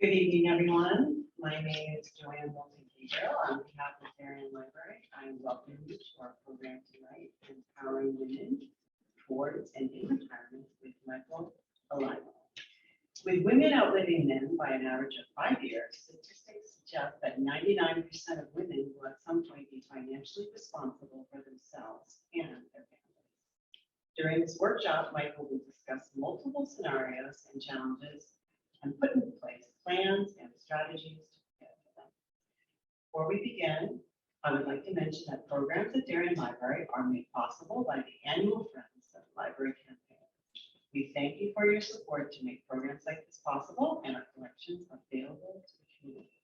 Good evening, everyone. My name is Joanne Bolton-Gabriel. On behalf of Darien Library, I welcome you to our program tonight, Empowering Women Towards and in Retirement with Michael Alimo. With women outliving men by an average of 5 years, statistics suggest that 99% of women will at some point be financially responsible for themselves and their families. During this workshop, Michael will discuss multiple scenarios and challenges and put in place plans and strategies to prepare for them. Before we begin, I would like to mention that programs at Darien Library are made possible by the annual Friends of the Library campaign. We thank you for your support to make programs like this possible and our collections available to the community.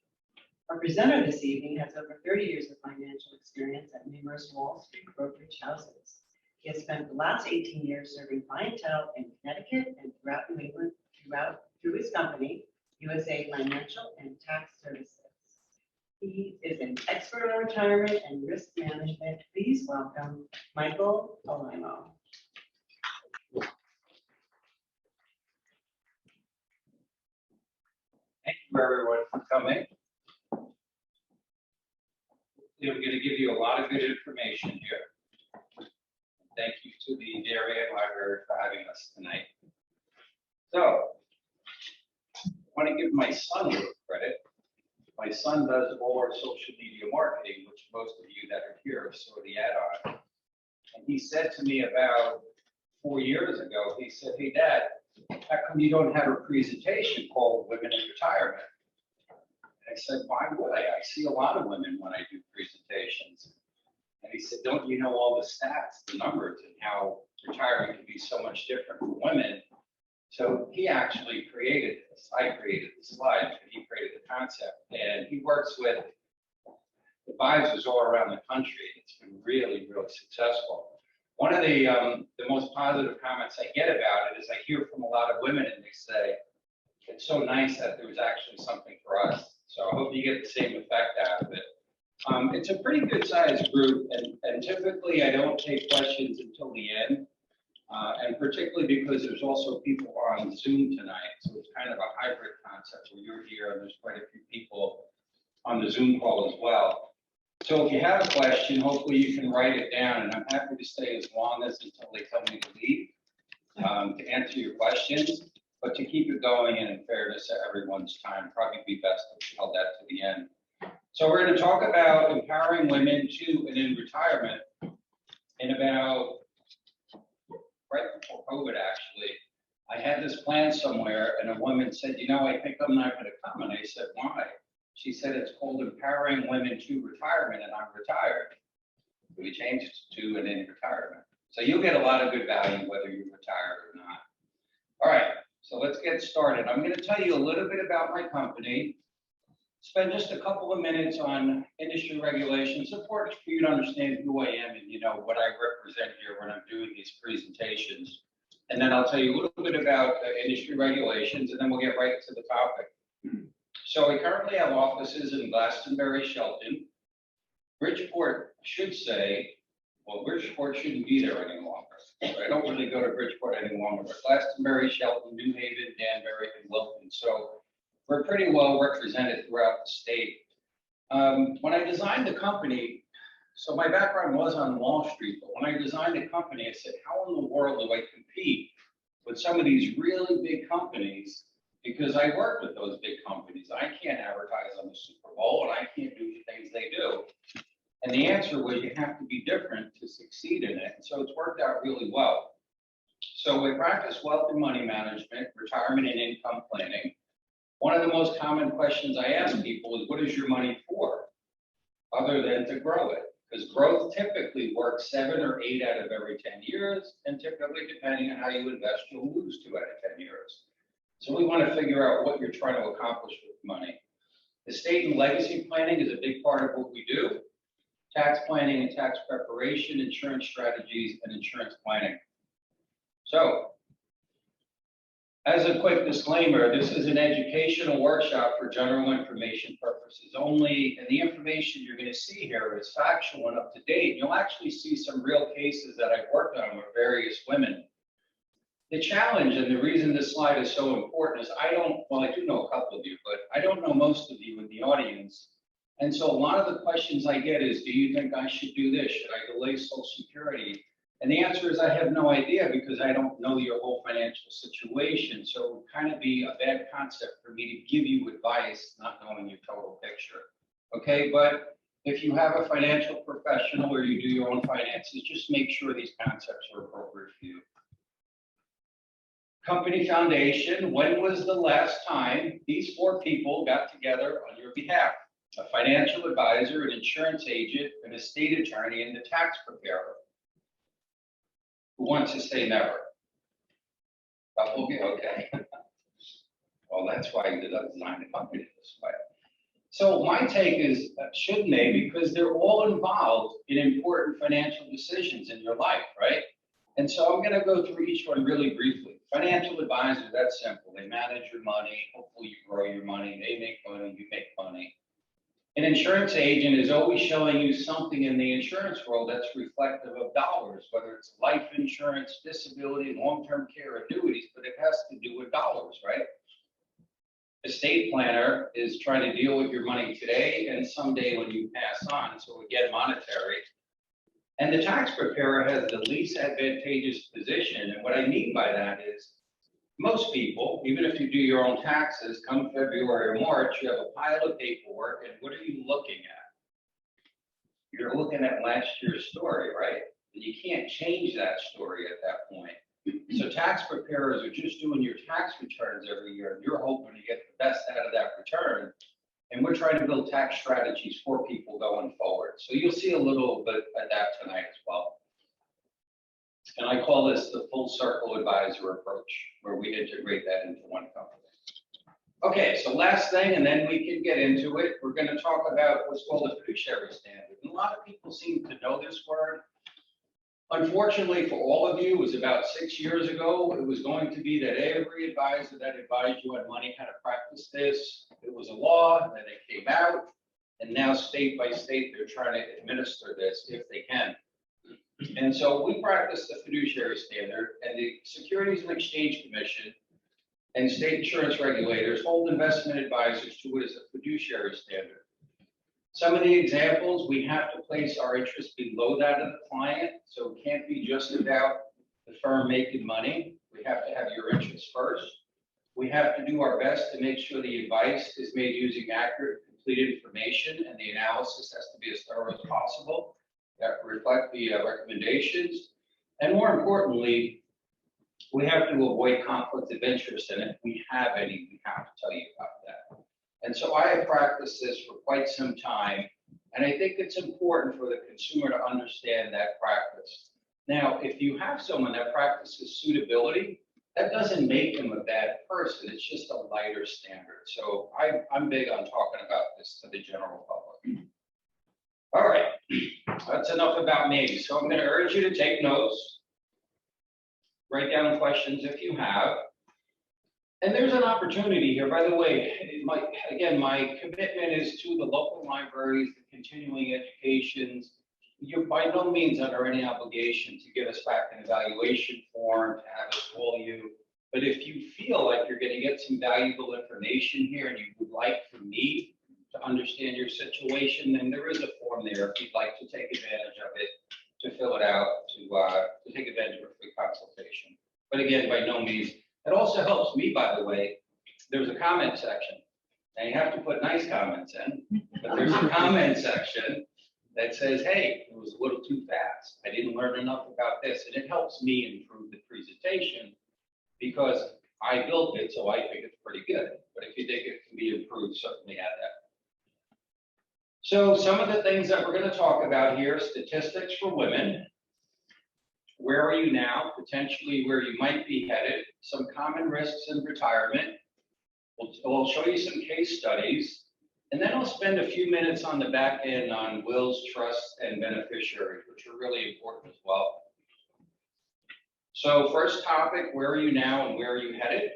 Our presenter this evening has over 30 years of financial experience at numerous Wall Street brokerage houses. He has spent the last 18 years serving clientele in Connecticut and throughout New England through his company, USA Financial and Tax Services. He is an expert on retirement and risk management. Please welcome Michael Alimo. Thank you everyone for coming. I'm going to give you a lot of good information here. Thank you to the Darien Library for having us tonight. So, I want to give my son a little credit. My son does all our social media marketing, which most of you that are here saw the ad on. And he said to me about 4 years ago, he said, "Hey Dad, how come you don't have a presentation called Women in Retirement?" And I said, "Why would I? I see a lot of women when I do presentations." And he said, "Don't you know all the stats, the numbers, and how retirement can be so much different for women?" So he actually created this. I created the slides, but he created the concept. And he works with advisors all around the country. It's been really, really successful. One of the most positive comments I get about it is I hear from a lot of women and they say, "It's so nice that there was actually something for us." So I hope you get the same effect out of it. It's a pretty good sized group, and typically I don't take questions until the end. And particularly because there's also people on Zoom tonight, so it's kind of a hybrid concept where you're here and there's quite a few people on the Zoom call as well. So if you have a question, hopefully you can write it down, and I'm happy to stay as long as until they tell me to leave to answer your questions. But to keep it going and in fairness to everyone's time, probably be best if we held that to the end. So we're going to talk about empowering women to and in retirement in about right before COVID, actually. I had this plan somewhere and a woman said, "You know, I think I'm not going to come." And I said, "Why?" She said, "It's called Empowering Women to Retirement and I'm retired." We changed it to and in retirement. So you'll get a lot of good value whether you're retired or not. All right, so let's get started. I'm going to tell you a little bit about my company. Spend just a couple of minutes on industry regulations. It's important for you to understand who I am and what I represent here when I'm doing these presentations. And then I'll tell you a little bit about industry regulations, and then we'll get right to the topic. So we currently have offices in Glastonbury, Shelton. Bridgeport should say, well, Bridgeport shouldn't be there any longer. I don't really go to Bridgeport any longer, but Glastonbury, Shelton, New Haven, Danbury, and Wilton. So we're pretty well represented throughout the state. When I designed the company, so my background was on Wall Street, but when I designed the company, I said, how in the world do I compete with some of these really big companies? Because I work with those big companies. I can't advertise on the Super Bowl and I can't do the things they do. And the answer was you have to be different to succeed in it. And so it's worked out really well. So we practice wealth and money management, retirement and income planning. One of the most common questions I ask people is, what is your money for? Other than to grow it. Because growth typically works 7 or 8 out of every 10 years. And typically, depending on how you invest, you'll lose 2 out of 10 years. So we want to figure out what you're trying to accomplish with money. Estate and legacy planning is a big part of what we do. Tax planning and tax preparation, insurance strategies, and insurance planning. So, as a quick disclaimer, this is an educational workshop for general information purposes only, and the information you're going to see here is factual and up to date. You'll actually see some real cases that I've worked on with various women. The challenge and the reason this slide is so important is I do know a couple of you, but I don't know most of you in the audience. And so a lot of the questions I get is, do you think I should do this? Should I delay Social Security? And the answer is I have no idea because I don't know your whole financial situation. So it would kind of be a bad concept for me to give you advice, not knowing your total picture. Okay, but if you have a financial professional or you do your own finances, just make sure these concepts are appropriate for you. Company foundation, when was the last time these four people got together on your behalf? A financial advisor, an insurance agent, an estate attorney, and the tax preparer. Who wants to say never? Couple of you, okay. Well, that's why you designed the company this way. So my take is, shouldn't they? Because they're all involved in important financial decisions in your life, right? And so I'm going to go through each one really briefly. Financial advisor, that's simple. They manage your money. Hopefully you grow your money. They make money, you make money. An insurance agent is always showing you something in the insurance world that's reflective of dollars, whether it's life insurance, disability, long-term care, annuities, but it has to do with dollars, right? Estate planner is trying to deal with your money today and someday when you pass on, so again, monetary. And the tax preparer has the least advantageous position, and what I mean by that is most people, even if you do your own taxes, come February or March, you have a pile of paperwork, and what are you looking at? You're looking at last year's story, right? And you can't change that story at that point. So tax preparers are just doing your tax returns every year, and you're hoping to get the best out of that return. And we're trying to build tax strategies for people going forward. So you'll see a little bit of that tonight as well. And I call this the full circle advisor approach, where we integrate that into one company. Okay, so last thing, and then we can get into it. We're going to talk about what's called the fiduciary standard. And a lot of people seem to know this word. Unfortunately for all of you, it was about 6 years ago. It was going to be that every advisor that advised you on money had to practice this. It was a law, and then it came out. And now state by state, they're trying to administer this if they can. And so we practice the fiduciary standard, and the Securities and Exchange Commission and state insurance regulators hold investment advisors to what is a fiduciary standard. Some of the examples, we have to place our interest below that of the client, so it can't be just about the firm making money. We have to have your interest first. We have to do our best to make sure the advice is made using accurate, complete information, and the analysis has to be as thorough as possible that reflect the recommendations. And more importantly, we have to avoid conflict of interest, and if we have any, we have to tell you about that. And so I have practiced this for quite some time, and I think it's important for the consumer to understand that practice. Now, if you have someone that practices suitability, that doesn't make them a bad person. It's just a lighter standard. So I'm big on talking about this to the general public. All right, that's enough about me. So I'm going to urge you to take notes, write down questions if you have. And there's an opportunity here, by the way. My commitment is to the local libraries, the continuing educations. You're by no means under any obligation to give us back an evaluation form, to have us call you. But if you feel like you're going to get some valuable information here and you would like for me to understand your situation, then there is a form there if you'd like to take advantage of it, to fill it out, to take advantage of a free consultation. But again, by no means. It also helps me, by the way. There's a comment section. And you have to put nice comments in, but there's a comment section that says, hey, it was a little too fast. I didn't learn enough about this. And it helps me improve the presentation because I built it, so I think it's pretty good. But if you think it can be improved, certainly add that. So some of the things that we're going to talk about here, statistics for women. Where are you now? Potentially where you might be headed. Some common risks in retirement. We'll show you some case studies. And then I'll spend a few minutes on the back end on wills, trusts, and beneficiaries, which are really important as well. So first topic, where are you now and where are you headed?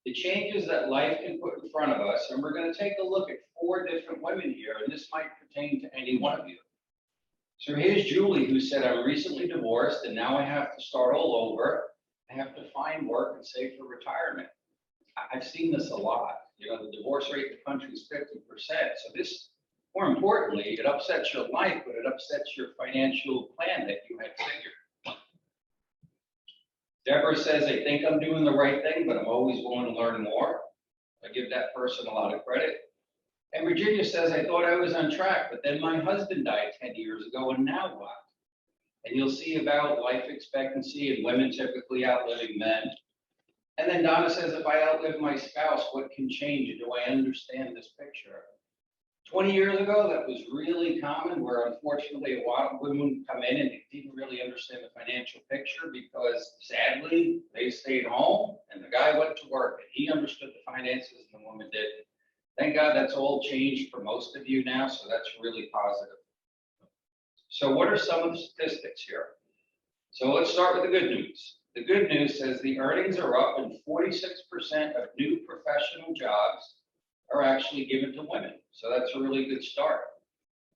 The changes that life can put in front of us. And we're going to take a look at 4 different women here, and this might pertain to any one of you. So here's Julie, who said, I'm recently divorced and now I have to start all over. I have to find work and save for retirement. I've seen this a lot. You know, the divorce rate in the country is 50%. So this, more importantly, it upsets your life, but it upsets your financial plan that you had figured. Deborah says, I think I'm doing the right thing, but I'm always willing to learn more. I give that person a lot of credit. And Virginia says, I thought I was on track, but then my husband died 10 years ago, and now what? And you'll see about life expectancy and women typically outliving men. And then Donna says, if I outlive my spouse, what can change? Do I understand this picture? 20 years ago, that was really common, where unfortunately a lot of women would come in and they didn't really understand the financial picture because sadly, they stayed home and the guy went to work and he understood the finances and the woman didn't. Thank God that's all changed for most of you now, so that's really positive. So what are some of the statistics here? So let's start with the good news. The good news says the earnings are up and 46% of new professional jobs are actually given to women. So that's a really good start.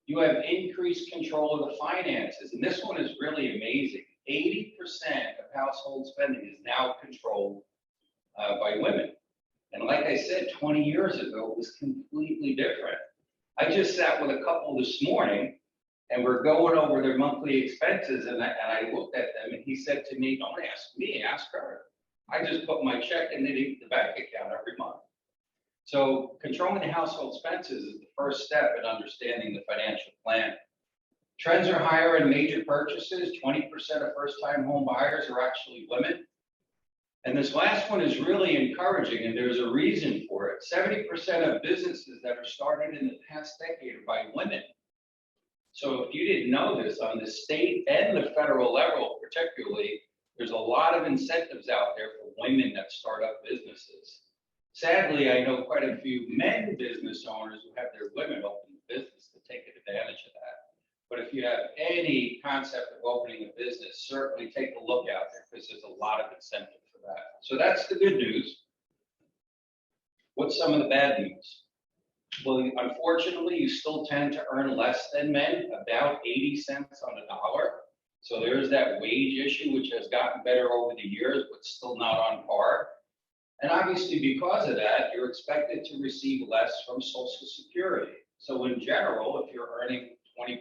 You have increased control of the finances, and this one is really amazing. 80% of household spending is now controlled by women. And like I said, 20 years ago, it was completely different. I just sat with a couple this morning, and we're going over their monthly expenses, and I looked at them, and he said to me, don't ask me, ask her. I just put my check in the bank account every month. So controlling the household expenses is the first step in understanding the financial plan. Trends are higher in major purchases. 20% of first-time home buyers are actually women. And this last one is really encouraging, and there's a reason for it. 70% of businesses that are started in the past decade are by women. So if you didn't know this, on the state and the federal level particularly, there's a lot of incentives out there for women that start up businesses. Sadly, I know quite a few men business owners who have their women open the business to take advantage of that. But if you have any concept of opening a business, certainly take a look out there because there's a lot of incentive for that. So that's the good news. What's some of the bad news? Well, unfortunately, you still tend to earn less than men, about 80 cents on the dollar. So there's that wage issue, which has gotten better over the years, but still not on par. And obviously, because of that, you're expected to receive less from Social Security. So in general, if you're earning 20%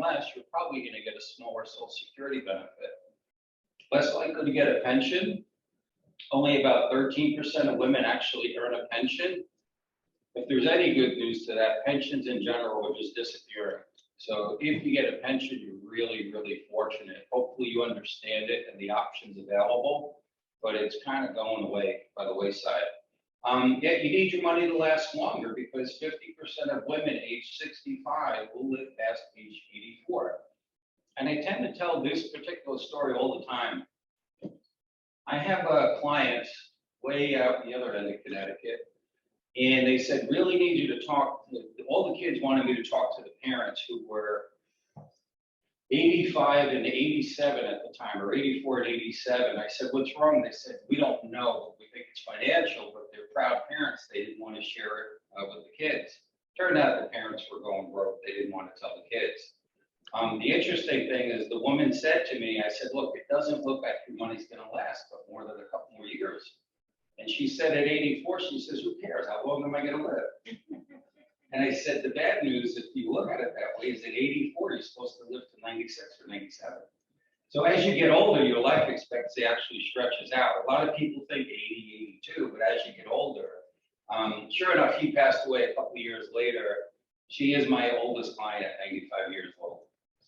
less, you're probably going to get a smaller Social Security benefit. Less likely to get a pension. Only about 13% of women actually earn a pension. If there's any good news to that, pensions in general are just disappearing. So if you get a pension, you're really, really fortunate. Hopefully you understand it and the options available, but it's kind of going away by the wayside. Yet you need your money to last longer because 50% of women age 65 will live past age 84. And I tend to tell this particular story all the time. I have a client way out the other end of Connecticut, and they said, really need you to talk, all the kids wanted me to talk to the parents who were 85 and 87 at the time, or 84 and 87. I said, what's wrong? They said, we don't know. We think it's financial, but they're proud parents. They didn't want to share it with the kids. Turned out the parents were going broke. They didn't want to tell the kids. The interesting thing is the woman said to me, I said, look, it doesn't look like your money's going to last but more than a couple more years. And she said at 84, she says, who cares? How long am I going to live? And I said, the bad news, if you look at it that way, is at 84, you're supposed to live to 96 or 97. So as you get older, your life expectancy actually stretches out. A lot of people think 80, 82, but as you get older, sure enough, he passed away a couple of years later. She is my oldest client at 95 years old.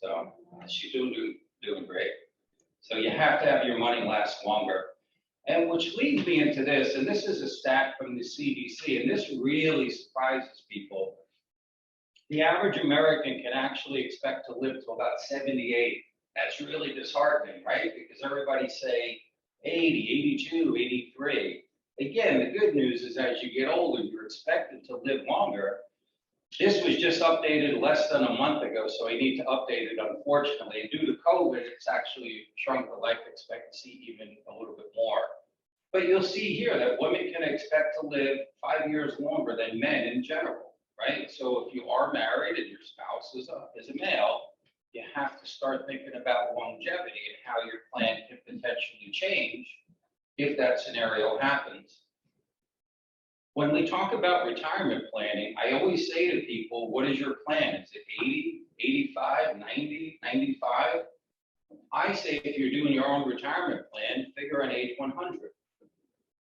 So she's doing great. So you have to have your money last longer. And which leads me into this, and this is a stat from the CDC, and this really surprises people. The average American can actually expect to live to about 78. That's really disheartening, right? Because everybody say 80, 82, 83. Again, the good news is as you get older, you're expected to live longer. This was just updated less than a month ago, so I need to update it, unfortunately. Due to COVID, it's actually shrunk the life expectancy even a little bit more. But you'll see here that women can expect to live 5 years longer than men in general, right? So if you are married and your spouse is a male, you have to start thinking about longevity and how your plan can potentially change if that scenario happens. When we talk about retirement planning, I always say to people, what is your plan? Is it 80, 85, 90, 95? I say if you're doing your own retirement plan, figure on age 100.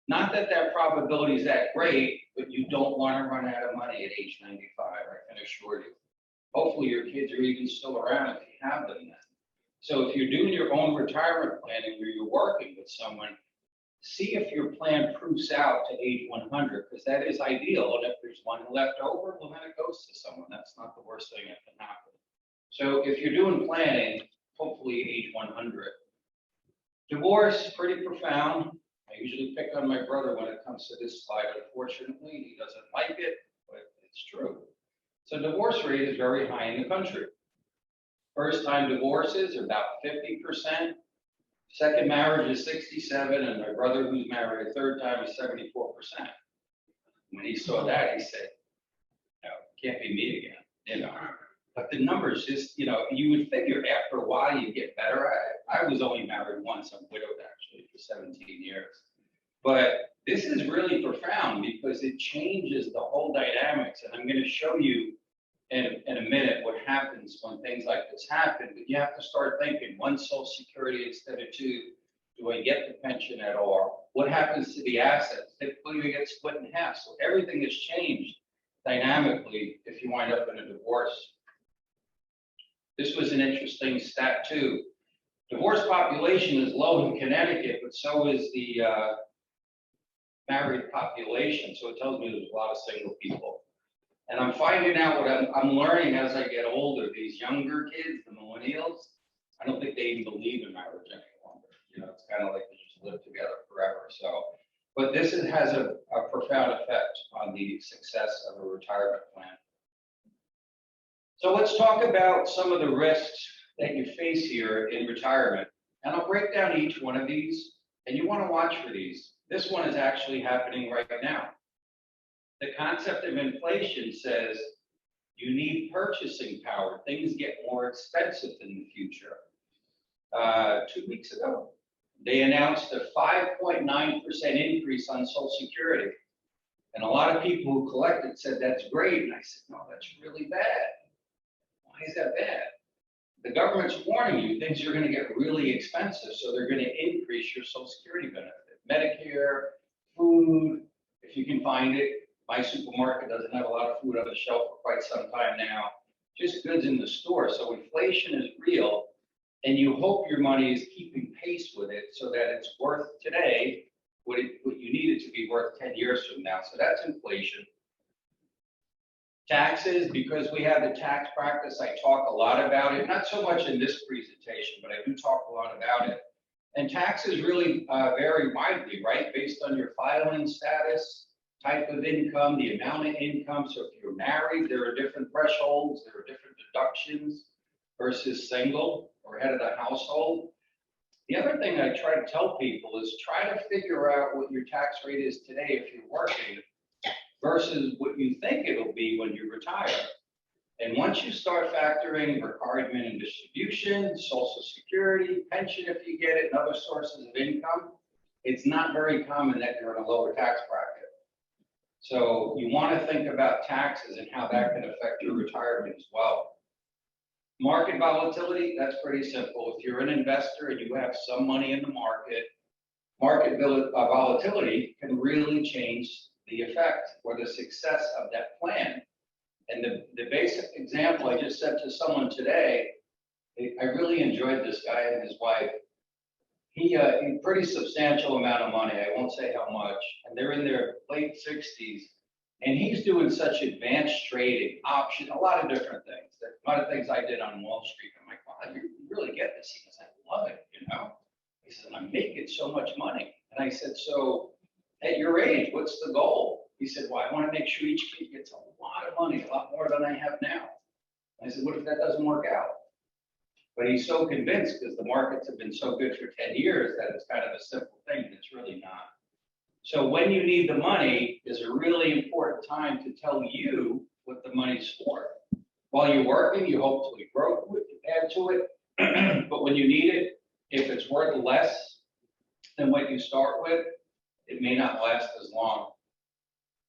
Not that that probability is that great, but you don't want to run out of money at age 95, I can assure you. Hopefully your kids are even still around if you have them then. So if you're doing your own retirement planning or you're working with someone, see if your plan proofs out to age 100, because that is ideal. And if there's money left over, well, then it goes to someone. That's not the worst thing that can happen. So if you're doing planning, hopefully age 100. Divorce, pretty profound. I usually pick on my brother when it comes to this slide. Unfortunately, he doesn't like it, but it's true. So divorce rate is very high in the country. First-time divorces are about 50%. Second marriage is 67, and my brother who's married a third time is 74%. When he saw that, he said, no, can't be me again, you know. But the numbers just, you know, you would figure after a while you get better at it. I was only married once. I'm widowed actually for 17 years. But this is really profound because it changes the whole dynamics. And I'm going to show you in a minute what happens when things like this happen. But you have to start thinking, one Social Security instead of two. Do I get the pension at all? What happens to the assets? Typically they get split in half. So everything has changed dynamically if you wind up in a divorce. This was an interesting stat too. Divorce population is low in Connecticut, but so is the married population. So it tells me there's a lot of single people. And I'm finding out what I'm learning as I get older. These younger kids, the millennials, I don't think they even believe in marriage any longer. You know, it's kind of like they just live together forever. So, but this has a profound effect on the success of a retirement plan. So let's talk about some of the risks that you face here in retirement. And I'll break down each one of these, and you want to watch for these. This one is actually happening right now. The concept of inflation says you need purchasing power. Things get more expensive in the future. 2 weeks ago, they announced a 5.9% increase on Social Security. And a lot of people who collected said that's great. And I said, no, that's really bad. Why is that bad? The government's warning you things are going to get really expensive, so they're going to increase your Social Security benefit. Medicare, food, if you can find it. My supermarket doesn't have a lot of food on the shelf for quite some time now. Just goods in the store. So inflation is real, and you hope your money is keeping pace with it so that it's worth today what you need it to be worth 10 years from now. So that's inflation. Taxes, because we have the tax practice, I talk a lot about it, not so much in this presentation, but I do talk a lot about it. And taxes really vary widely, right? Based on your filing status, type of income, the amount of income. So if you're married, there are different thresholds, there are different deductions versus single or head of the household. The other thing I try to tell people is try to figure out what your tax rate is today if you're working versus what you think it'll be when you retire. And once you start factoring retirement and distribution, Social Security, pension if you get it, and other sources of income, it's not very common that you're in a lower tax bracket. So you want to think about taxes and how that can affect your retirement as well. Market volatility, that's pretty simple. If you're an investor and you have some money in the market, market volatility can really change the effect or the success of that plan. And the basic example I just said to someone today, I really enjoyed this guy and his wife. He pretty substantial amount of money, I won't say how much, and they're in their late 60s, and he's doing such advanced trading, option, a lot of different things. A lot of things I did on Wall Street. I'm like, wow, you really get this. He goes, I love it, you know. He said, I'm making so much money. And I said, so at your age, what's the goal? He said, well, I want to make sure each kid gets a lot of money, a lot more than I have now. And I said, what if that doesn't work out? But he's so convinced because the markets have been so good for 10 years that it's kind of a simple thing, and it's really not. So when you need the money is a really important time to tell you what the money's for. While you're working, you hopefully add to it. But when you need it, if it's worth less than what you start with, it may not last as long.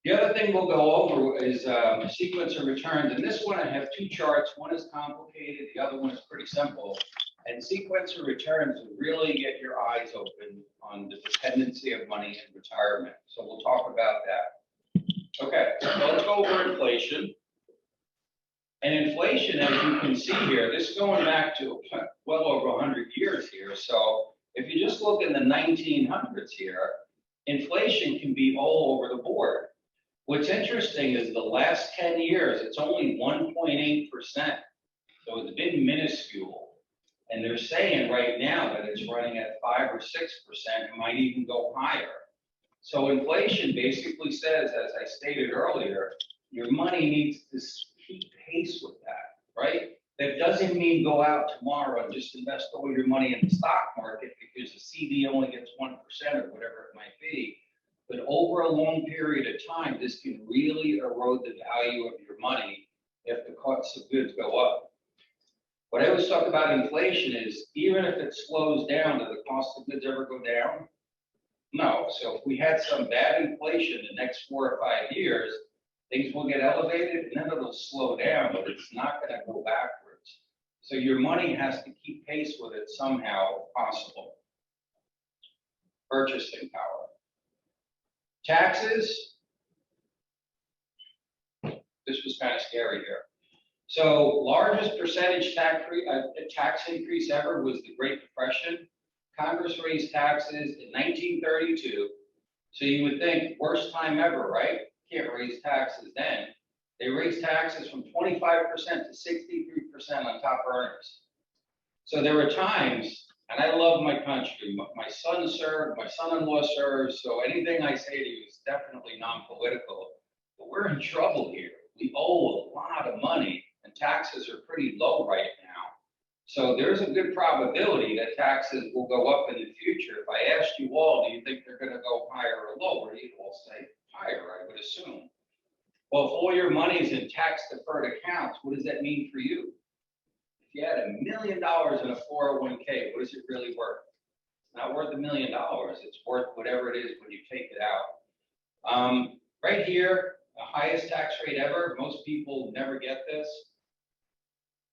The other thing we'll go over is sequence of returns. And this one, I have two charts. One is complicated, the other one is pretty simple. And sequence of returns will really get your eyes open on the dependency of money in retirement. So we'll talk about that. Okay, so let's go over inflation. And inflation, as you can see here, this is going back to well over 100 years here. So if you just look in the 1900s here, inflation can be all over the board. What's interesting is the last 10 years, it's only 1.8%. So it's been minuscule. And they're saying right now that it's running at 5 or 6%. It might even go higher. So inflation basically says, as I stated earlier, your money needs to keep pace with that, right? That doesn't mean go out tomorrow and just invest all your money in the stock market because the CD only gets 1% or whatever it might be. But over a long period of time, this can really erode the value of your money if the cost of goods go up. What I always talk about inflation is, even if it slows down, do the cost of goods ever go down? No. So if we had some bad inflation the next 4 or 5 years, things will get elevated and then it'll slow down, but it's not going to go backwards. So your money has to keep pace with it somehow if possible. Purchasing power. Taxes. This was kind of scary here. So largest percentage tax increase ever was the Great Depression. Congress raised taxes in 1932. So you would think worst time ever, right? Can't raise taxes then. They raised taxes from 25% to 63% on top earners. So there were times, and I love my country. My son served, my son-in-law serves, so anything I say to you is definitely non-political. But we're in trouble here. We owe a lot of money, and taxes are pretty low right now. So there's a good probability that taxes will go up in the future. If I asked you all, do you think they're going to go higher or lower? You'd all say higher, I would assume. Well, if all your money is in tax-deferred accounts, what does that mean for you? If you had $1 million in a 401k, what is it really worth? It's not worth $1 million. It's worth whatever it is when you take it out. Right here, the highest tax rate ever. Most people never get this.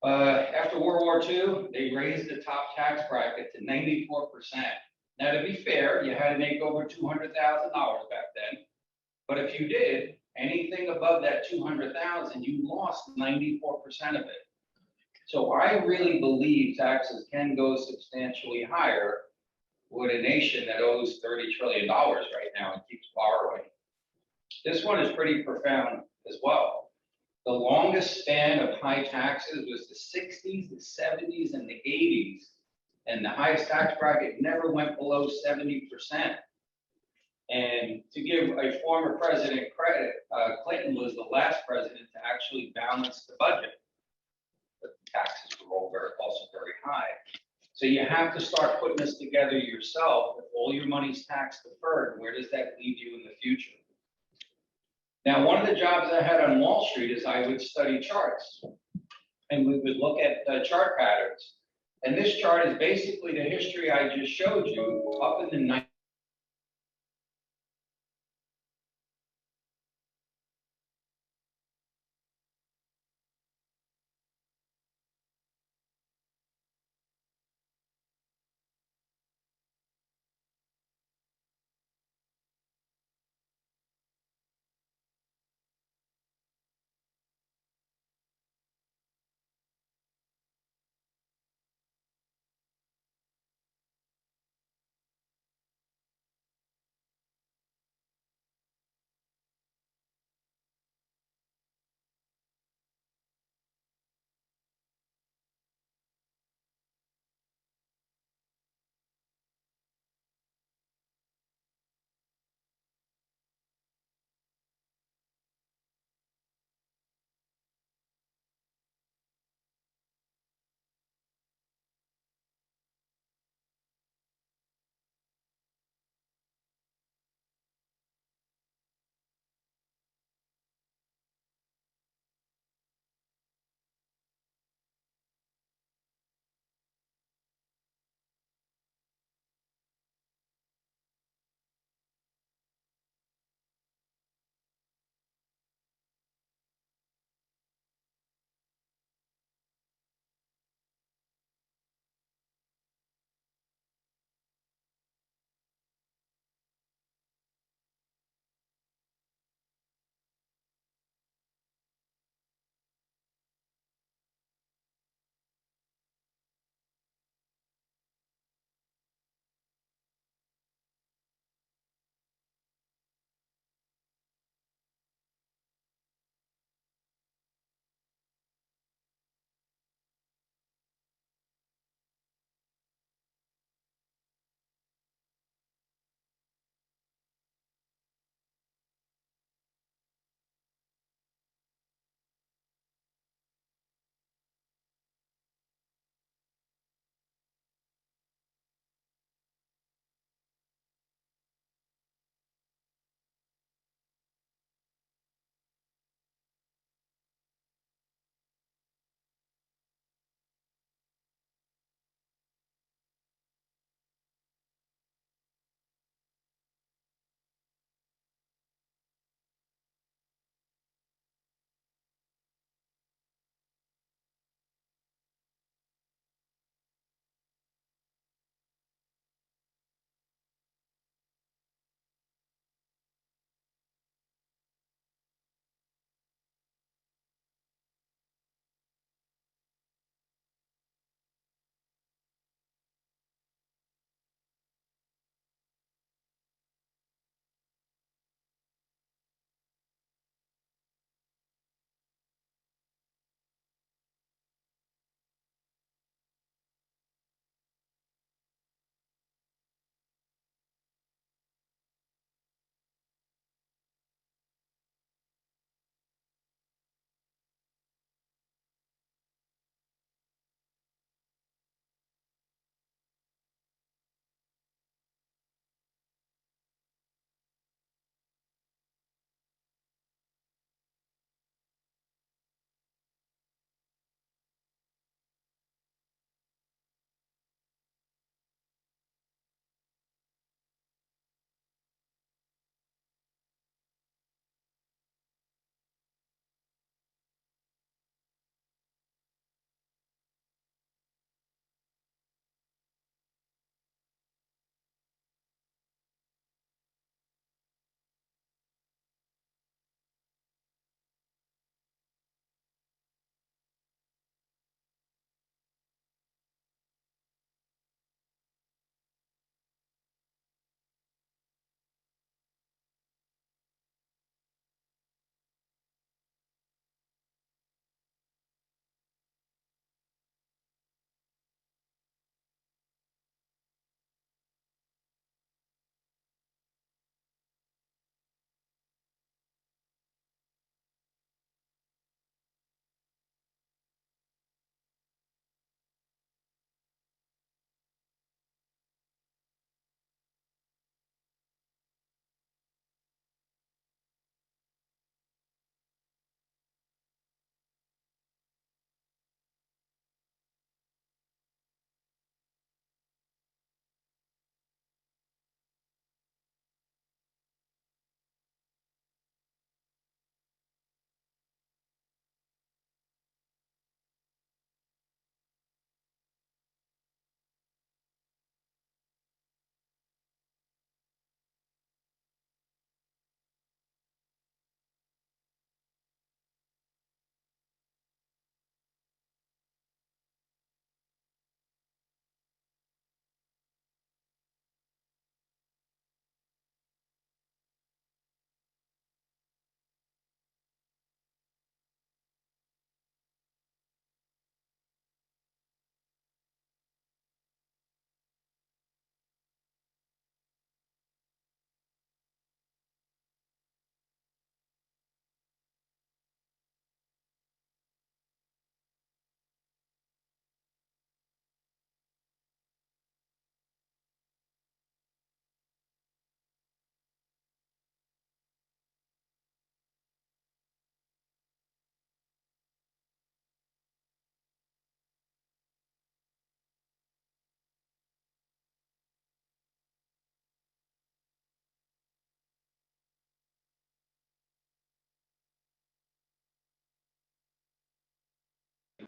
After World War II, they raised the top tax bracket to 94%. Now, to be fair, you had to make over $200,000 back then. But if you did anything above that $200,000, you lost 94% of it. So I really believe taxes can go substantially higher with a nation that owes $30 trillion right now and keeps borrowing. This one is pretty profound as well. The longest span of high taxes was the 60s, the 70s, and the 80s. And the highest tax bracket never went below 70%. And to give a former president credit, Clinton was the last president to actually balance the budget. But the taxes were all also very high. So you have to start putting this together yourself. If all your money's tax deferred, where does that leave you in the future? Now, one of the jobs I had on Wall Street is I would study charts. And we would look at chart patterns. And this chart is basically the history I just showed you up in the 90s.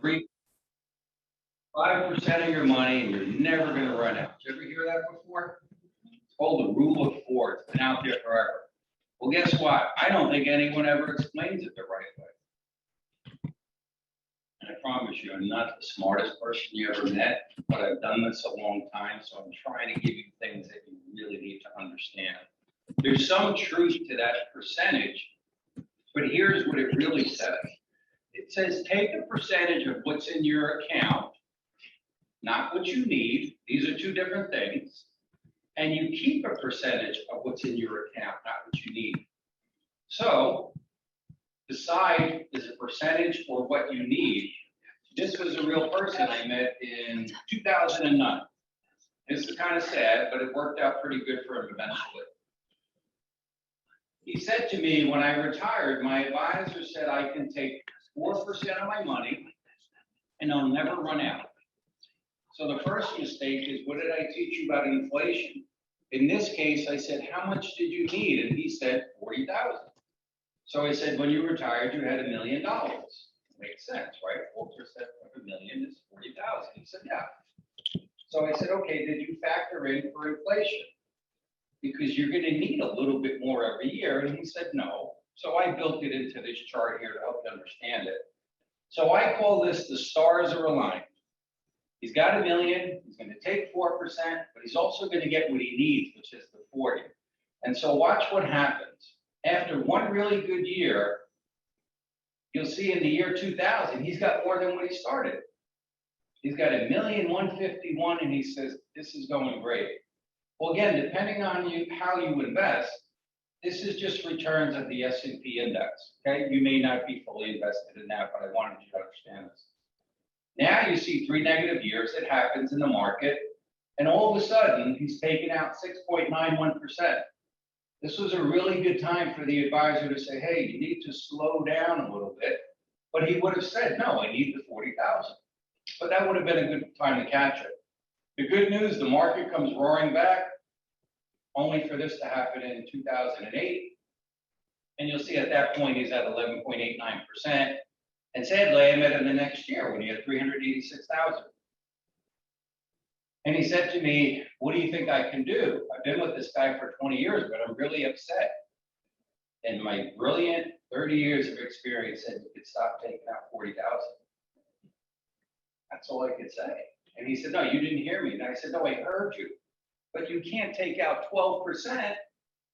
5% of your money and you're never going to run out. Did you ever hear that before? It's called the rule of four. It's been out there forever. Well, guess what? I don't think anyone ever explains it the right way. And I promise you, I'm not the smartest person you ever met, but I've done this a long time, so I'm trying to give you things that you really need to understand. There's some truth to that percentage, but here's what it really says. It says take a percentage of what's in your account, not what you need. These are two different things. And you keep a percentage of what's in your account, not what you need. So decide is a percentage or what you need. This was a real person I met in 2009. This is kind of sad, but it worked out pretty good for him eventually. He said to me, when I retired, my advisor said I can take 4% of my money and I'll never run out. So the first mistake is, what did I teach you about inflation? In this case, I said, how much did you need? And he said, 40,000. So I said, when you retired, you had $1 million. Makes sense, right? 4% of $1 million is 40,000. He said, yeah. So I said, okay, did you factor in for inflation? Because you're going to need a little bit more every year. And he said, no. So I built it into this chart here to help you understand it. So I call this the stars are aligned. He's got $1 million, he's going to take 4%, but he's also going to get what he needs, which is the 40. And so watch what happens. After one really good year, you'll see in the year 2000, he's got more than what he started. He's got $1,151,000, and he says, this is going great. Well, again, depending on how you invest, this is just returns of the S&P index, okay? You may not be fully invested in that, but I wanted you to understand this. Now you see 3 negative years. It happens in the market. And all of a sudden, he's taken out 6.91%. This was a really good time for the advisor to say, hey, you need to slow down a little bit. But he would have said, no, I need the 40,000. But that would have been a good time to catch it. The good news, the market comes roaring back, only for this to happen in 2008. And you'll see at that point, he's at 11.89%. And sadly, I met him the next year when he had 386,000. And he said to me, what do you think I can do? I've been with this guy for 20 years, but I'm really upset. And my brilliant 30 years of experience said you could stop taking out 40,000. That's all I could say. And he said, no, you didn't hear me. And I said, no, I heard you. But you can't take out 12%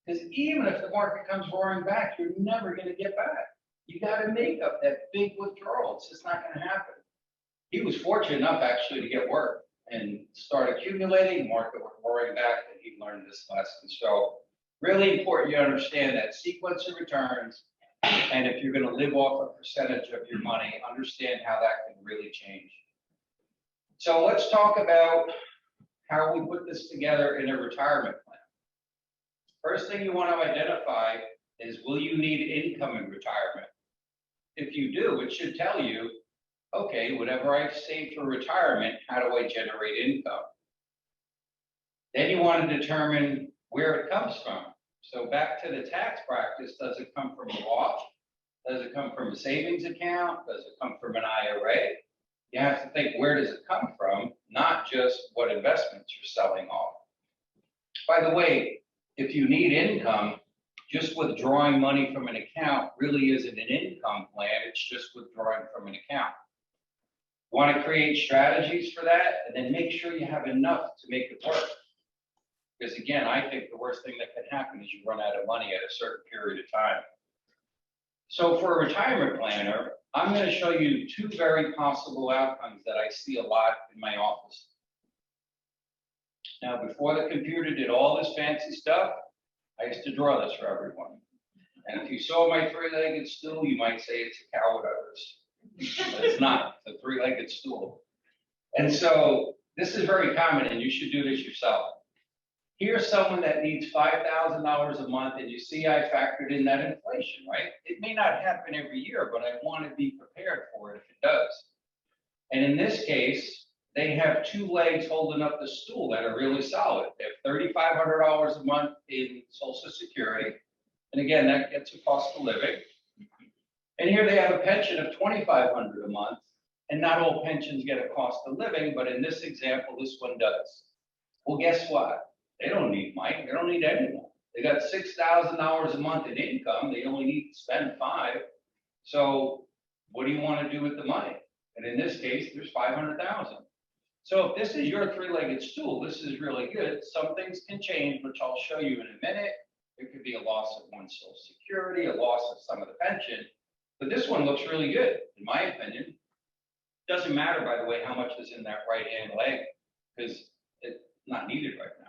because even if the market comes roaring back, you're never going to get back. You got to make up that big withdrawal. It's just not going to happen. He was fortunate enough actually to get work and start accumulating. Market was roaring back, and he learned this lesson. So really important you understand that sequence of returns. And if you're going to live off a percentage of your money, understand how that can really change. So let's talk about how we put this together in a retirement plan. First thing you want to identify is, will you need income in retirement? If you do, it should tell you, okay, whatever I save for retirement, how do I generate income? Then you want to determine where it comes from. So back to the tax practice, does it come from a Roth? Does it come from a savings account? Does it come from an IRA? You have to think, where does it come from, not just what investments you're selling off. By the way, if you need income, just withdrawing money from an account really isn't an income plan. It's just withdrawing from an account. You want to create strategies for that, and then make sure you have enough to make it work. Because again, I think the worst thing that can happen is you run out of money at a certain period of time. So for a retirement planner, I'm going to show you 2 very possible outcomes that I see a lot in my office. Now, before the computer did all this fancy stuff, I used to draw this for everyone. And if you saw my 3-legged stool, you might say it's a cow with udders. But it's not. It's a 3-legged stool. And so this is very common, and you should do this yourself. Here's someone that needs $5,000 a month, and you see I factored in that inflation, right? It may not happen every year, but I want to be prepared for it if it does. And in this case, they have 2 legs holding up the stool that are really solid. They have $3,500 a month in Social Security. And again, that gets a cost of living. And here they have a pension of $2,500 a month. And not all pensions get a cost of living, but in this example, this one does. Well, guess what? They don't need Mike, they don't need anyone. They got $6,000 a month in income, they only need to spend $5,000. So what do you want to do with the money? And in this case, there's $500,000. So if this is your three-legged stool, this is really good. Some things can change, which I'll show you in a minute. There could be a loss of one's Social Security, a loss of some of the pension, but this one looks really good, in my opinion. Doesn't matter, by the way, how much is in that right-hand leg, because it's not needed right now.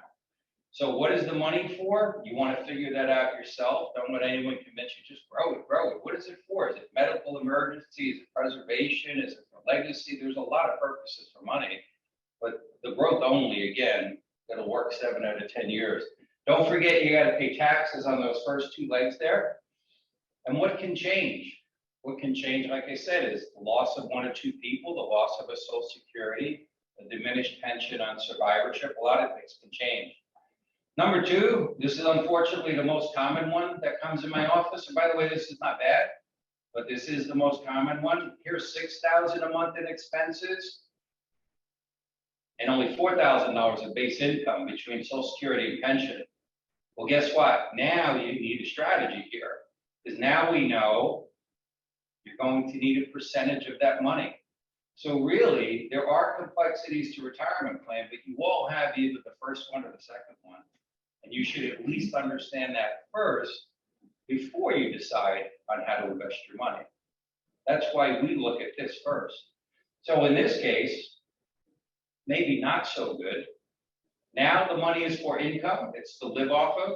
So what is the money for? You want to figure that out yourself. Don't let anyone convince you, just grow it, grow it. What is it for? Is it medical emergency? Is it preservation? Is it for legacy? There's a lot of purposes for money, but the growth only, again, it'll work 7 out of 10 years. Don't forget, you got to pay taxes on those first 2 legs there. And what can change? What can change, like I said, is the loss of 1 or 2 people, the loss of a Social Security, a diminished pension on survivorship. A lot of things can change. Number 2, this is unfortunately the most common one that comes in my office. And by the way, this is not bad, but this is the most common one. Here's $6,000 a month in expenses and only $4,000 of base income between Social Security and pension. Well, guess what? Now you need a strategy here, because now we know you're going to need a percentage of that money. So really, there are complexities to retirement plan, but you all have either the first one or the second one. And you should at least understand that first before you decide on how to invest your money. That's why we look at this first. So in this case, maybe not so good. Now the money is for income. It's to live off of.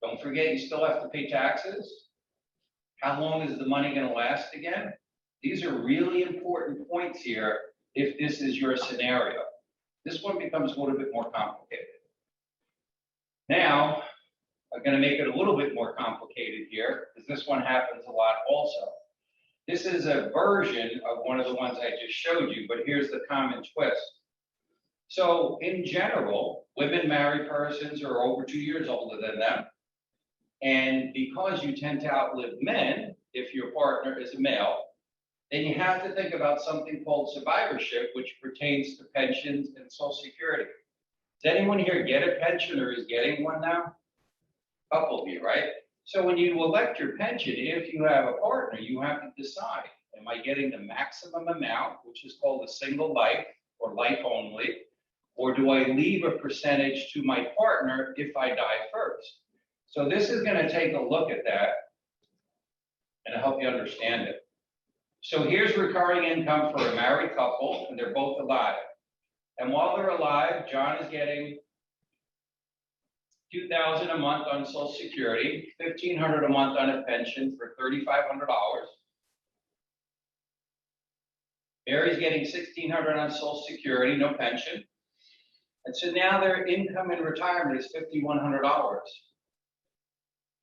Don't forget, you still have to pay taxes. How long is the money going to last again? These are really important points here if this is your scenario. This one becomes a little bit more complicated. Now, I'm going to make it a little bit more complicated here, because this one happens a lot also. This is a version of one of the ones I just showed you, but here's the common twist. So in general, women marry persons who are over 2 years older than them. And because you tend to outlive men, if your partner is a male, then you have to think about something called survivorship, which pertains to pensions and Social Security. Does anyone here get a pension or is getting one now? A couple of you, right? So when you elect your pension, if you have a partner, you have to decide, am I getting the maximum amount, which is called a single life or life only, or do I leave a percentage to my partner if I die first? So this is going to take a look at that and help you understand it. So here's recurring income for a married couple, and they're both alive. And while they're alive, John is getting $2,000 a month on Social Security, $1,500 a month on a pension for $3,500. Mary's getting $1,600 on Social Security, no pension. And so now their income in retirement is $5,100.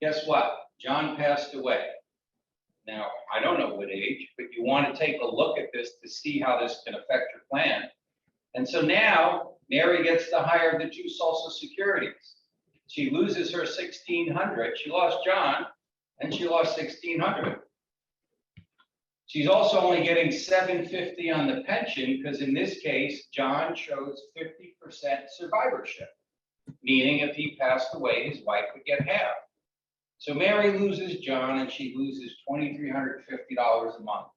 Guess what? John passed away. Now, I don't know what age, but you want to take a look at this to see how this can affect your plan. And so now Mary gets the higher of the 2 Social Securities. She loses her $1,600. She lost John, and she lost $1,600. She's also only getting $750 on the pension, because in this case, John chose 50% survivorship, meaning if he passed away, his wife would get half. So Mary loses John, and she loses $2,350 a month.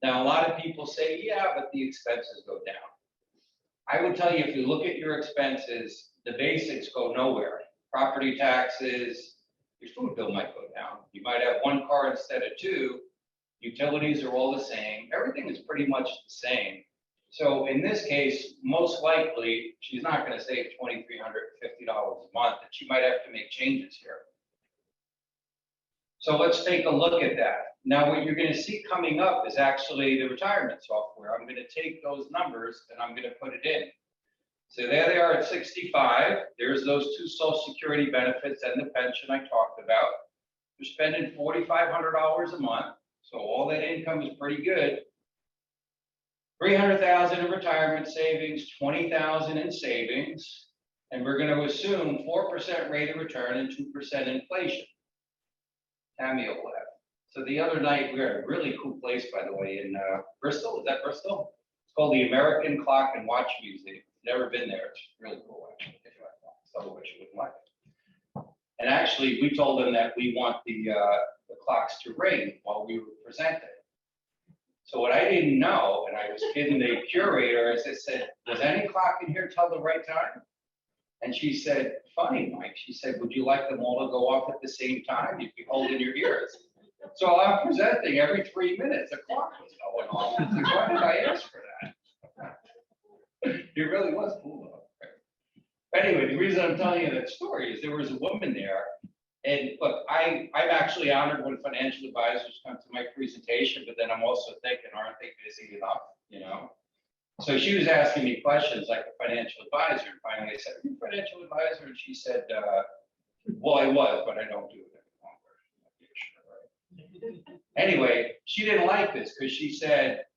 Now, a lot of people say, yeah, but the expenses go down. I would tell you, if you look at your expenses, the basics go nowhere. Property taxes, your food bill might go down. You might have 1 car instead of 2. Utilities are all the same. Everything is pretty much the same. So in this case, most likely, she's not going to save $2,350 a month, and she might have to make changes here. So let's take a look at that. Now, what you're going to see coming up is actually the retirement software. I'm going to take those numbers and I'm going to put it in. So there they are at 65. There's those 2 Social Security benefits and the pension I talked about. You're spending $4,500 a month. So all that income is pretty good. $300,000 in retirement savings, $20,000 in savings, and we're going to assume 4% rate of return and 2% inflation. Tammy will laugh. So the other night, we were at a really cool place, by the way, in Bristol. Is that Bristol? It's called the American Clock and Watch Museum. Never been there. It's really cool, actually. If you like that. Otherwise, you wouldn't like it. And actually, we told them that we want the clocks to ring while we were presenting. So what I didn't know, and I was kidding the curator, is I said, "Does any clock in here tell the right time?" And she said, "Funny, Mike." She said, "Would you like them all to go off at the same time? You'd be holding your ears." So I'm presenting every 3 minutes, a clock was going off. I said, "Why did I ask for that?" It really was cool, though. Anyway, the reason I'm telling you that story is there was a woman there. And look, I'm actually honored when financial advisors come to my presentation, but then I'm also thinking, aren't they busy enough, you know? So she was asking me questions like a financial advisor, and finally I said, "Are you a financial advisor?" And she said, "Well, I was, but I don't do it any longer." Anyway, she didn't like this because she said,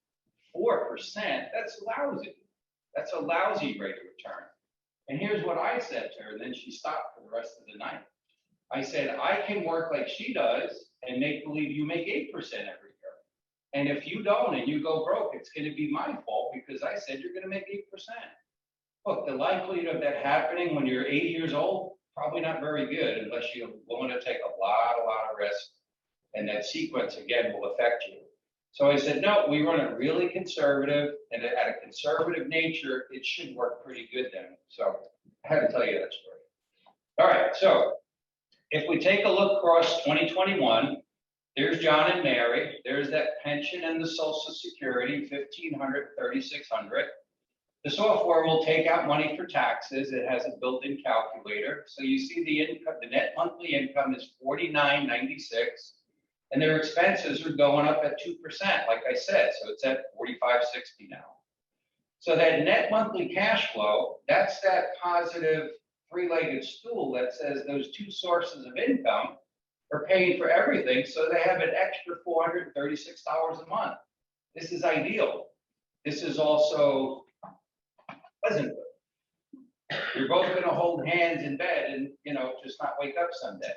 4%, that's lousy. That's a lousy rate of return. And here's what I said to her, and then she stopped for the rest of the night. I said, "I can work like she does and make believe you make 8% every year. And if you don't and you go broke, it's going to be my fault because I said you're going to make 8%. Look, the likelihood of that happening when you're 80 years old, probably not very good unless you're willing to take a lot of risk. And that sequence, again, will affect you." So I said, "No, we run it really conservative, and at a conservative nature, it should work pretty good then." So I had to tell you that story. All right, so if we take a look across 2021, there's John and Mary. There's that pension and the Social Security, $1,500, $3,600. The software will take out money for taxes. It has a built-in calculator. So you see the income, the net monthly income is $49.96. And their expenses are going up at 2%, like I said, so it's at $45.60 now. So that net monthly cash flow, that's that positive three-legged stool that says those two sources of income are paying for everything, so they have an extra $436 a month. This is ideal. This is also pleasant. You're both going to hold hands in bed and, you know, just not wake up someday.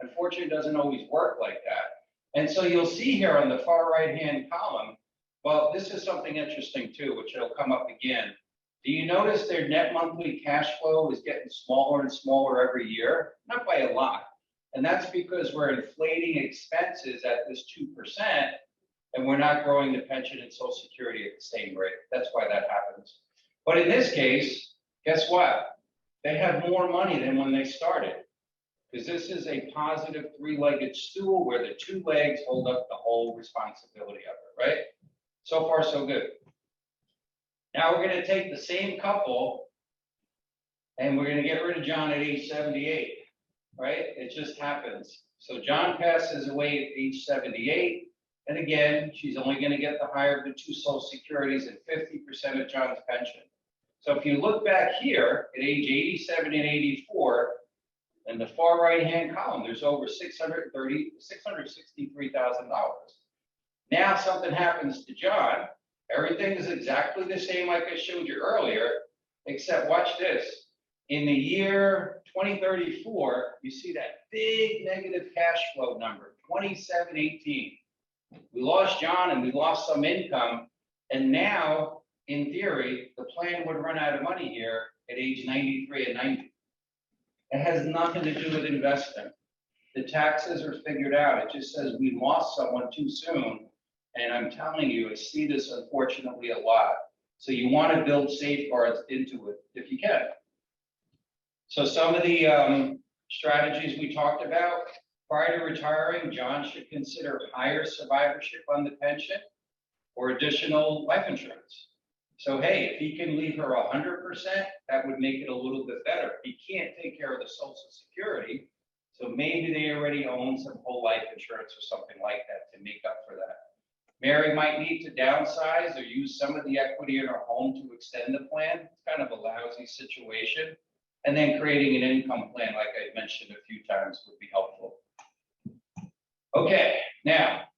Unfortunately, it doesn't always work like that. And so you'll see here on the far right-hand column, well, this is something interesting too, which will come up again. Do you notice their net monthly cash flow is getting smaller and smaller every year? Not by a lot. And that's because we're inflating expenses at this 2%, and we're not growing the pension and Social Security at the same rate. That's why that happens. But in this case, guess what? They have more money than when they started, because this is a positive three-legged stool where the two legs hold up the whole responsibility of it, right? So far, so good. Now we're going to take the same couple and we're going to get rid of John at age 78, right? It just happens. So John passes away at age 78. And again, she's only going to get the higher of the two Social Securities and 50% of John's pension. So if you look back here at age 87 and 84, in the far right-hand column, there's over $663,000. Now something happens to John. Everything is exactly the same like I showed you earlier, except watch this. In the year 2034, you see that big negative cash flow number, 2718. We lost John and we lost some income. And now, in theory, the plan would run out of money here at age 93 and 90. It has nothing to do with investment. The taxes are figured out. It just says we lost someone too soon. And I'm telling you, I see this unfortunately a lot. So you want to build safeguards into it if you can. So some of the strategies we talked about, prior to retiring, John should consider higher survivorship on the pension or additional life insurance. So, hey, if he can leave her 100%, that would make it a little bit better. He can't take care of the Social Security, so maybe they already own some whole life insurance or something like that to make up for that. Mary might need to downsize or use some of the equity in her home to extend the plan. It's kind of a lousy situation. And then creating an income plan, like I mentioned a few times, would be helpful. Okay, now,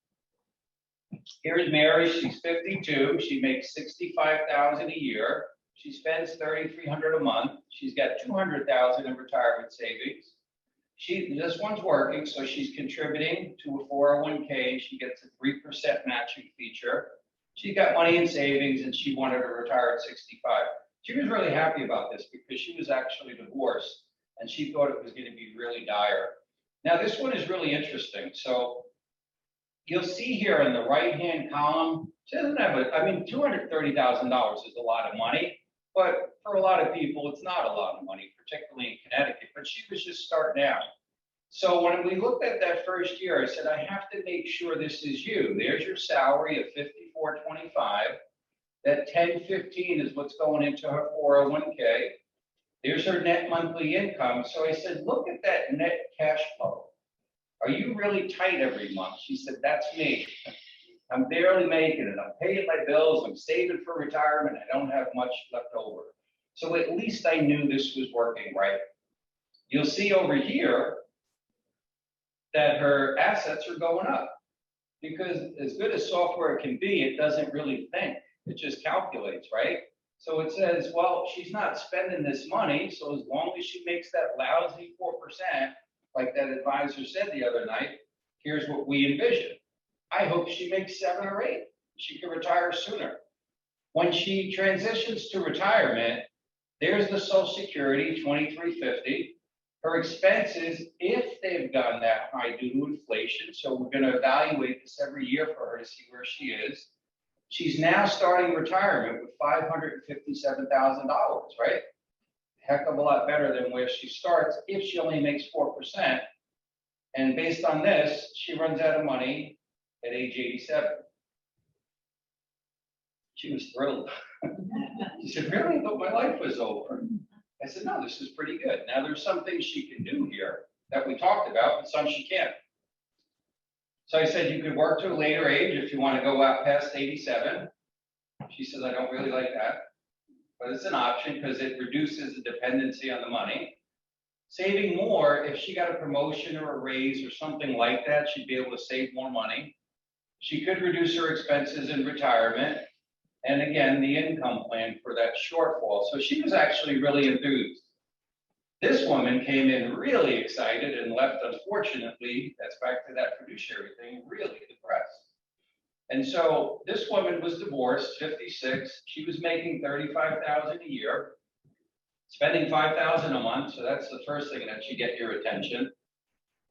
here's Mary. She's 52. She makes $65,000 a year. She spends $3,300 a month. She's got $200,000 in retirement savings. This one's working, so she's contributing to a 401k, and she gets a 3% matching feature. She got money in savings, and she wanted to retire at 65. She was really happy about this because she was actually divorced, and she thought it was going to be really dire. Now, this one is really interesting. So you'll see here in the right-hand column, she doesn't have I mean, $230,000 is a lot of money, but for a lot of people, it's not a lot of money, particularly in Connecticut, but she was just starting out. So when we looked at that first year, I said, I have to make sure this is you. There's your salary of $54.25. That $10.15 is what's going into her 401k. There's her net monthly income. So I said, look at that net cash flow. Are you really tight every month? She said, that's me. I'm barely making it. I'm paying my bills. I'm saving for retirement. I don't have much left over. So at least I knew this was working right. You'll see over here that her assets are going up, because as good as software can be, it doesn't really think. It just calculates, right? So it says, well, she's not spending this money, so as long as she makes that lousy 4%, like that advisor said the other night, here's what we envision. I hope she makes 7 or 8. She can retire sooner. When she transitions to retirement, there's the Social Security, $23.50. Her expenses, if they've gone that high due to inflation, so we're going to evaluate this every year for her to see where she is. She's now starting retirement with $557,000, right? Heck of a lot better than where she starts if she only makes 4%. And based on this, she runs out of money at age 87. She was thrilled. She said, really? I thought my life was over. I said, no, this is pretty good. Now, there's some things she can do here that we talked about, but some she can't. So I said, you could work to a later age if you want to go out past 87. She says, I don't really like that, but it's an option because it reduces the dependency on the money. Saving more, if she got a promotion or a raise or something like that, she'd be able to save more money. She could reduce her expenses in retirement. And again, the income plan for that shortfall. So she was actually really enthused. This woman came in really excited and left, unfortunately, that's back to that fiduciary thing, really depressed. And so this woman was divorced, 56. She was making $35,000 a year, spending $5,000 a month. So that's the first thing that should get your attention.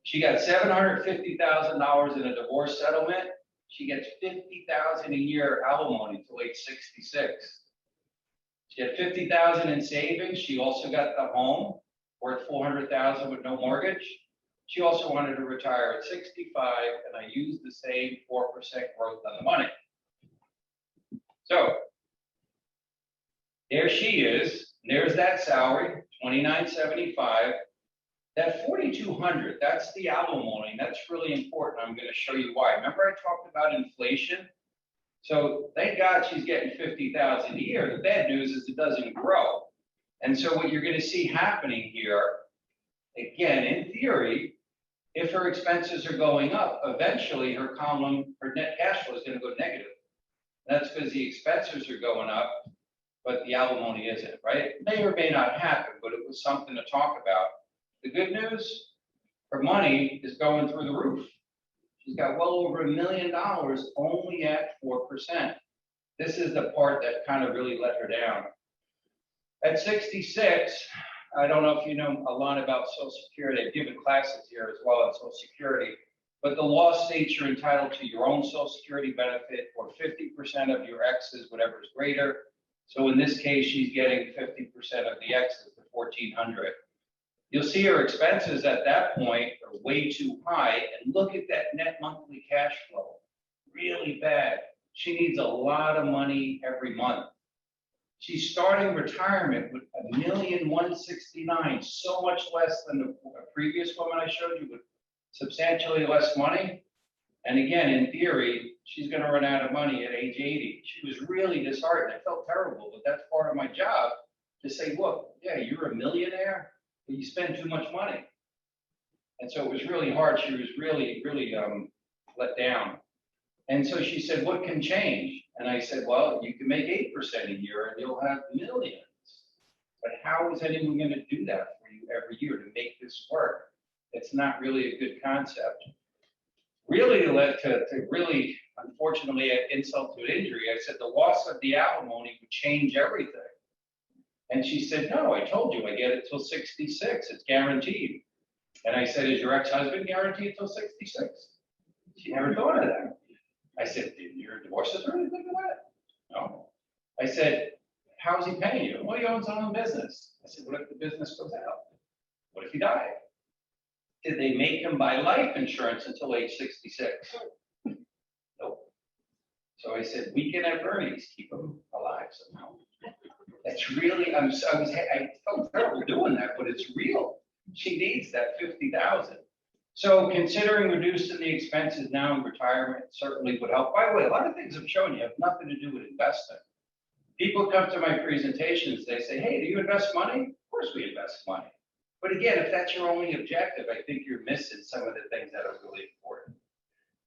She got $750,000 in a divorce settlement. She gets $50,000 a year alimony till age 66. She had $50,000 in savings. She also got the home worth $400,000 with no mortgage. She also wanted to retire at 65, and I used the same 4% growth on the money. So there she is. There's that salary, $29.75. That $4,200, that's the alimony. That's really important. I'm going to show you why. Remember I talked about inflation? So thank God she's getting $50,000 a year. The bad news is it doesn't grow. And so what you're going to see happening here, again, in theory, if her expenses are going up, eventually her net cash flow is going to go negative. That's because the expenses are going up, but the alimony isn't, right? It may or may not happen, but it was something to talk about. The good news, her money is going through the roof. She's got well over $1 million only at 4%. This is the part that kind of really let her down. At 66, I don't know if you know a lot about Social Security. I've given classes here as well on Social Security, but the law states you're entitled to your own Social Security benefit or 50% of your ex's, whatever is greater. So in this case, she's getting 50% of the ex's, the $1,400. You'll see her expenses at that point are way too high, and look at that net monthly cash flow, really bad. She needs a lot of money every month. She's starting retirement with $1,169,000, so much less than the previous woman I showed you with substantially less money. And again, in theory, she's going to run out of money at age 80. She was really disheartened. I felt terrible, but that's part of my job to say, look, yeah, you're a millionaire, but you spend too much money. And so it was really hard. She was really, really let down. And so she said, what can change? And I said, well, you can make 8% a year and you'll have millions. But how is anyone going to do that for you every year to make this work? It's not really a good concept. Really led to really, unfortunately, an insult to injury. I said the loss of the alimony would change everything. And she said, no, I told you, I get it till 66, it's guaranteed. And I said, is your ex-husband guaranteed till 66? She never thought of that. I said, did your divorces or anything like that? No. I said, how's he paying you? Well, he owns his own business. I said, what if the business goes out? What if he died? Did they make him buy life insurance until age 66? Nope. So I said, we can have Bernie's keep him alive somehow. That's really, I felt terrible doing that, but it's real. She needs that 50,000. So considering reducing the expenses now in retirement certainly would help. By the way, a lot of things I'm showing you have nothing to do with investing. People come to my presentations, they say, hey, do you invest money? Of course we invest money. But again, if that's your only objective, I think you're missing some of the things that are really important.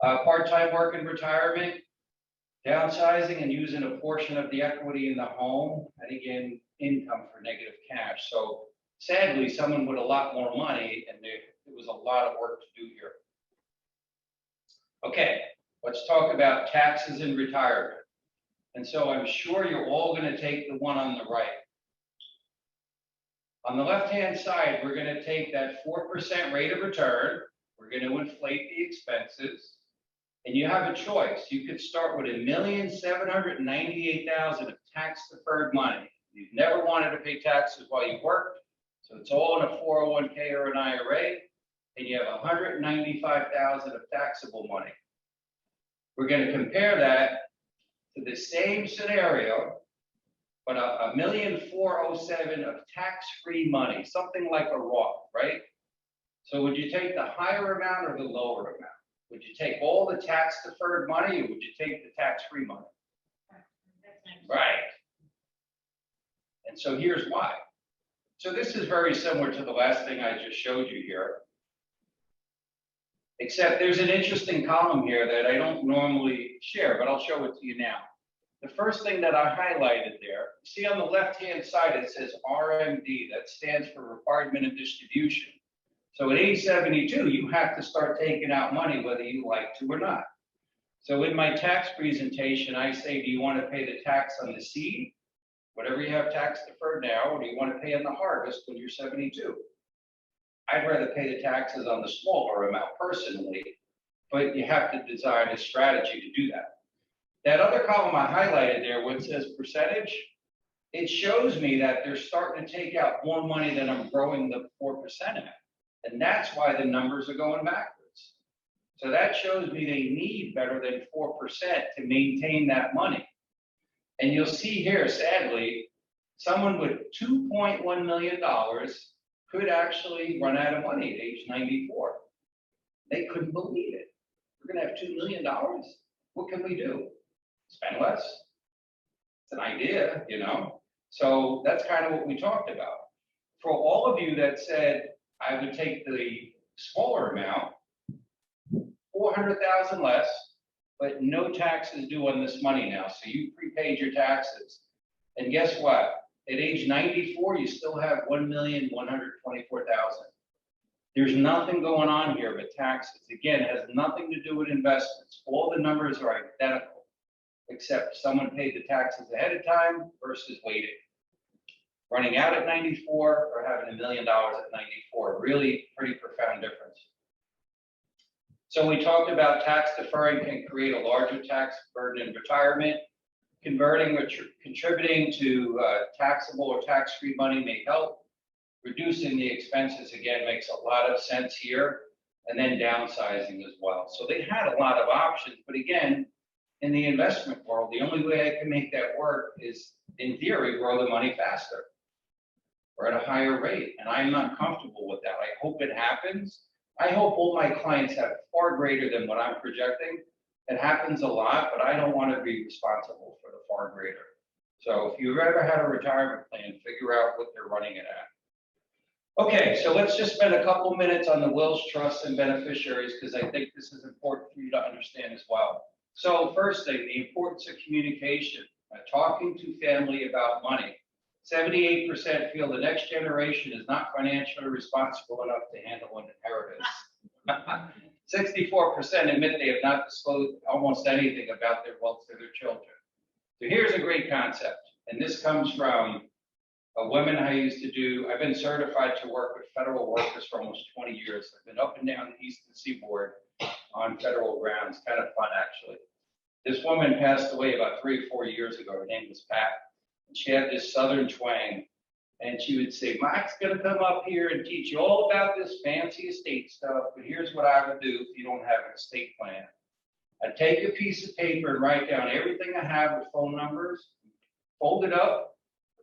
Part-time work in retirement, downsizing and using a portion of the equity in the home, and again, income for negative cash. So sadly, someone with a lot more money, and there was a lot of work to do here. Okay, let's talk about taxes in retirement. And so I'm sure you're all going to take the one on the right. On the left-hand side, we're going to take that 4% rate of return. We're going to inflate the expenses. And you have a choice. You could start with $1,798,000 of tax-deferred money. You've never wanted to pay taxes while you worked, so it's all in a 401k or an IRA, and you have $195,000 of taxable money. We're going to compare that to the same scenario, but $1,407,000 of tax-free money, something like a Roth, right? So would you take the higher amount or the lower amount? Would you take all the tax-deferred money, or would you take the tax-free money? Right. And so here's why. So this is very similar to the last thing I just showed you here, except there's an interesting column here that I don't normally share, but I'll show it to you now. The first thing that I highlighted there, see on the left-hand side, it says RMD. That stands for Required Minimum Distribution. So at age 72, you have to start taking out money whether you like to or not. So in my tax presentation, I say, do you want to pay the tax on the seed, whatever you have tax deferred now, or do you want to pay on the harvest when you're 72? I'd rather pay the taxes on the smaller amount personally, but you have to design a strategy to do that. That other column I highlighted there, where it says percentage, it shows me that they're starting to take out more money than I'm growing the 4% at. And that's why the numbers are going backwards. So that shows me they need better than 4% to maintain that money. And you'll see here, sadly, someone with $2.1 million could actually run out of money at age 94. They couldn't believe it. We're going to have $2 million? What can we do? Spend less? It's an idea, you know? So that's kind of what we talked about. For all of you that said, I would take the smaller amount, 400,000 less, but no taxes due on this money now. So you prepaid your taxes. And guess what? At age 94, you still have $1,124,000. There's nothing going on here but taxes. Again, it has nothing to do with investments. All the numbers are identical, except someone paid the taxes ahead of time versus waiting. Running out at 94 or having $1 million at 94, really pretty profound difference. So we talked about tax deferring can create a larger tax burden in retirement. Converting or contributing to taxable or tax-free money may help. Reducing the expenses, again, makes a lot of sense here. And then downsizing as well. So they had a lot of options, but again, in the investment world, the only way I can make that work is, in theory, grow the money faster or at a higher rate. And I'm not comfortable with that. I hope it happens. I hope all my clients have far greater than what I'm projecting. It happens a lot, but I don't want to be responsible for the far greater. So if you've ever had a retirement plan, figure out what they're running it at. Okay, so let's just spend a couple minutes on the wills, trusts, and beneficiaries, because I think this is important for you to understand as well. So first thing, the importance of communication, talking to family about money. 78% feel the next generation is not financially responsible enough to handle an inheritance. 64% admit they have not disclosed almost anything about their wealth to their children. So here's a great concept, and this comes from a woman I used to do. I've been certified to work with federal workers for almost 20 years. I've been up and down the Eastern Seaboard on federal grounds, kind of fun actually. This woman passed away about 3 or 4 years ago. Her name was Pat. And she had this Southern twang. And she would say, Mike's going to come up here and teach you all about this fancy estate stuff. But here's what I would do if you don't have an estate plan. I'd take a piece of paper and write down everything I have with phone numbers, fold it up,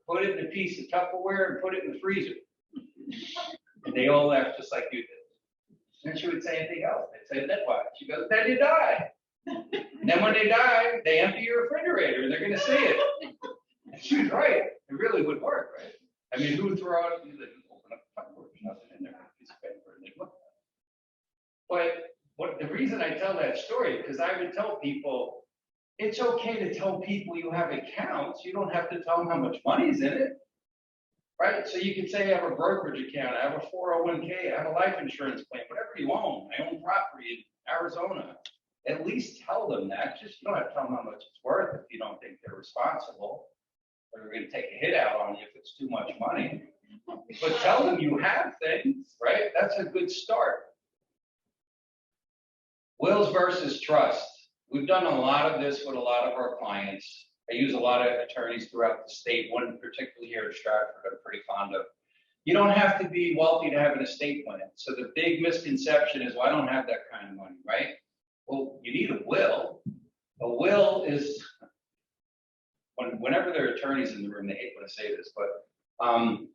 put it in a piece of Tupperware, and put it in the freezer. And they all laughed just like you did. And then she would say anything else. They'd say, then what? She goes, then you die. And then when they die, they empty your refrigerator and they're going to see it. And she was right. It really would work, right? I mean, who would throw out, you open up the Tupperware, there's nothing in there, a piece of paper, and they look. But the reason I tell that story, because I would tell people, it's okay to tell people you have accounts. You don't have to tell them how much money's in it, right? So you can say I have a brokerage account, I have a 401k, I have a life insurance plan, whatever you own. I own property in Arizona. At least tell them that. Just you don't have to tell them how much it's worth if you don't think they're responsible. Or they're going to take a hit out on you if it's too much money. But tell them you have things, right? That's a good start. Wills versus trust. We've done a lot of this with a lot of our clients. I use a lot of attorneys throughout the state, one particularly here in Stratford I'm pretty fond of. You don't have to be wealthy to have an estate plan. So the big misconception is, well, I don't have that kind of money, right? Well, you need a will. A will is, whenever there are attorneys in the room, they hate when I say this, but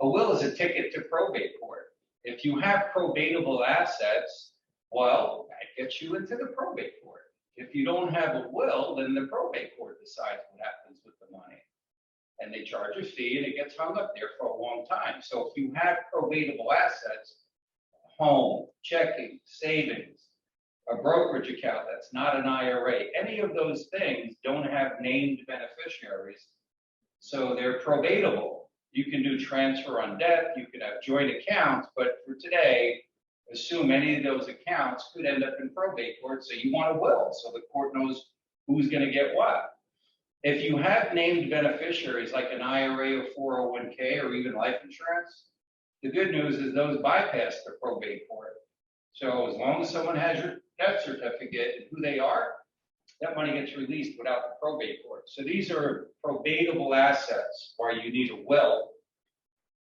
a will is a ticket to probate court. If you have probatable assets, well, that gets you into the probate court. If you don't have a will, then the probate court decides what happens with the money. And they charge a fee and it gets hung up there for a long time. So if you have probatable assets, home, checking, savings, a brokerage account that's not an IRA, any of those things don't have named beneficiaries, so they're probatable. You can do transfer on death, you can have joint accounts, but for today, assume any of those accounts could end up in probate court, so you want a will, so the court knows who's going to get what. If you have named beneficiaries like an IRA or 401k or even life insurance, the good news is those bypass the probate court. So as long as someone has your death certificate and who they are, that money gets released without the probate court. So these are probatable assets where you need a will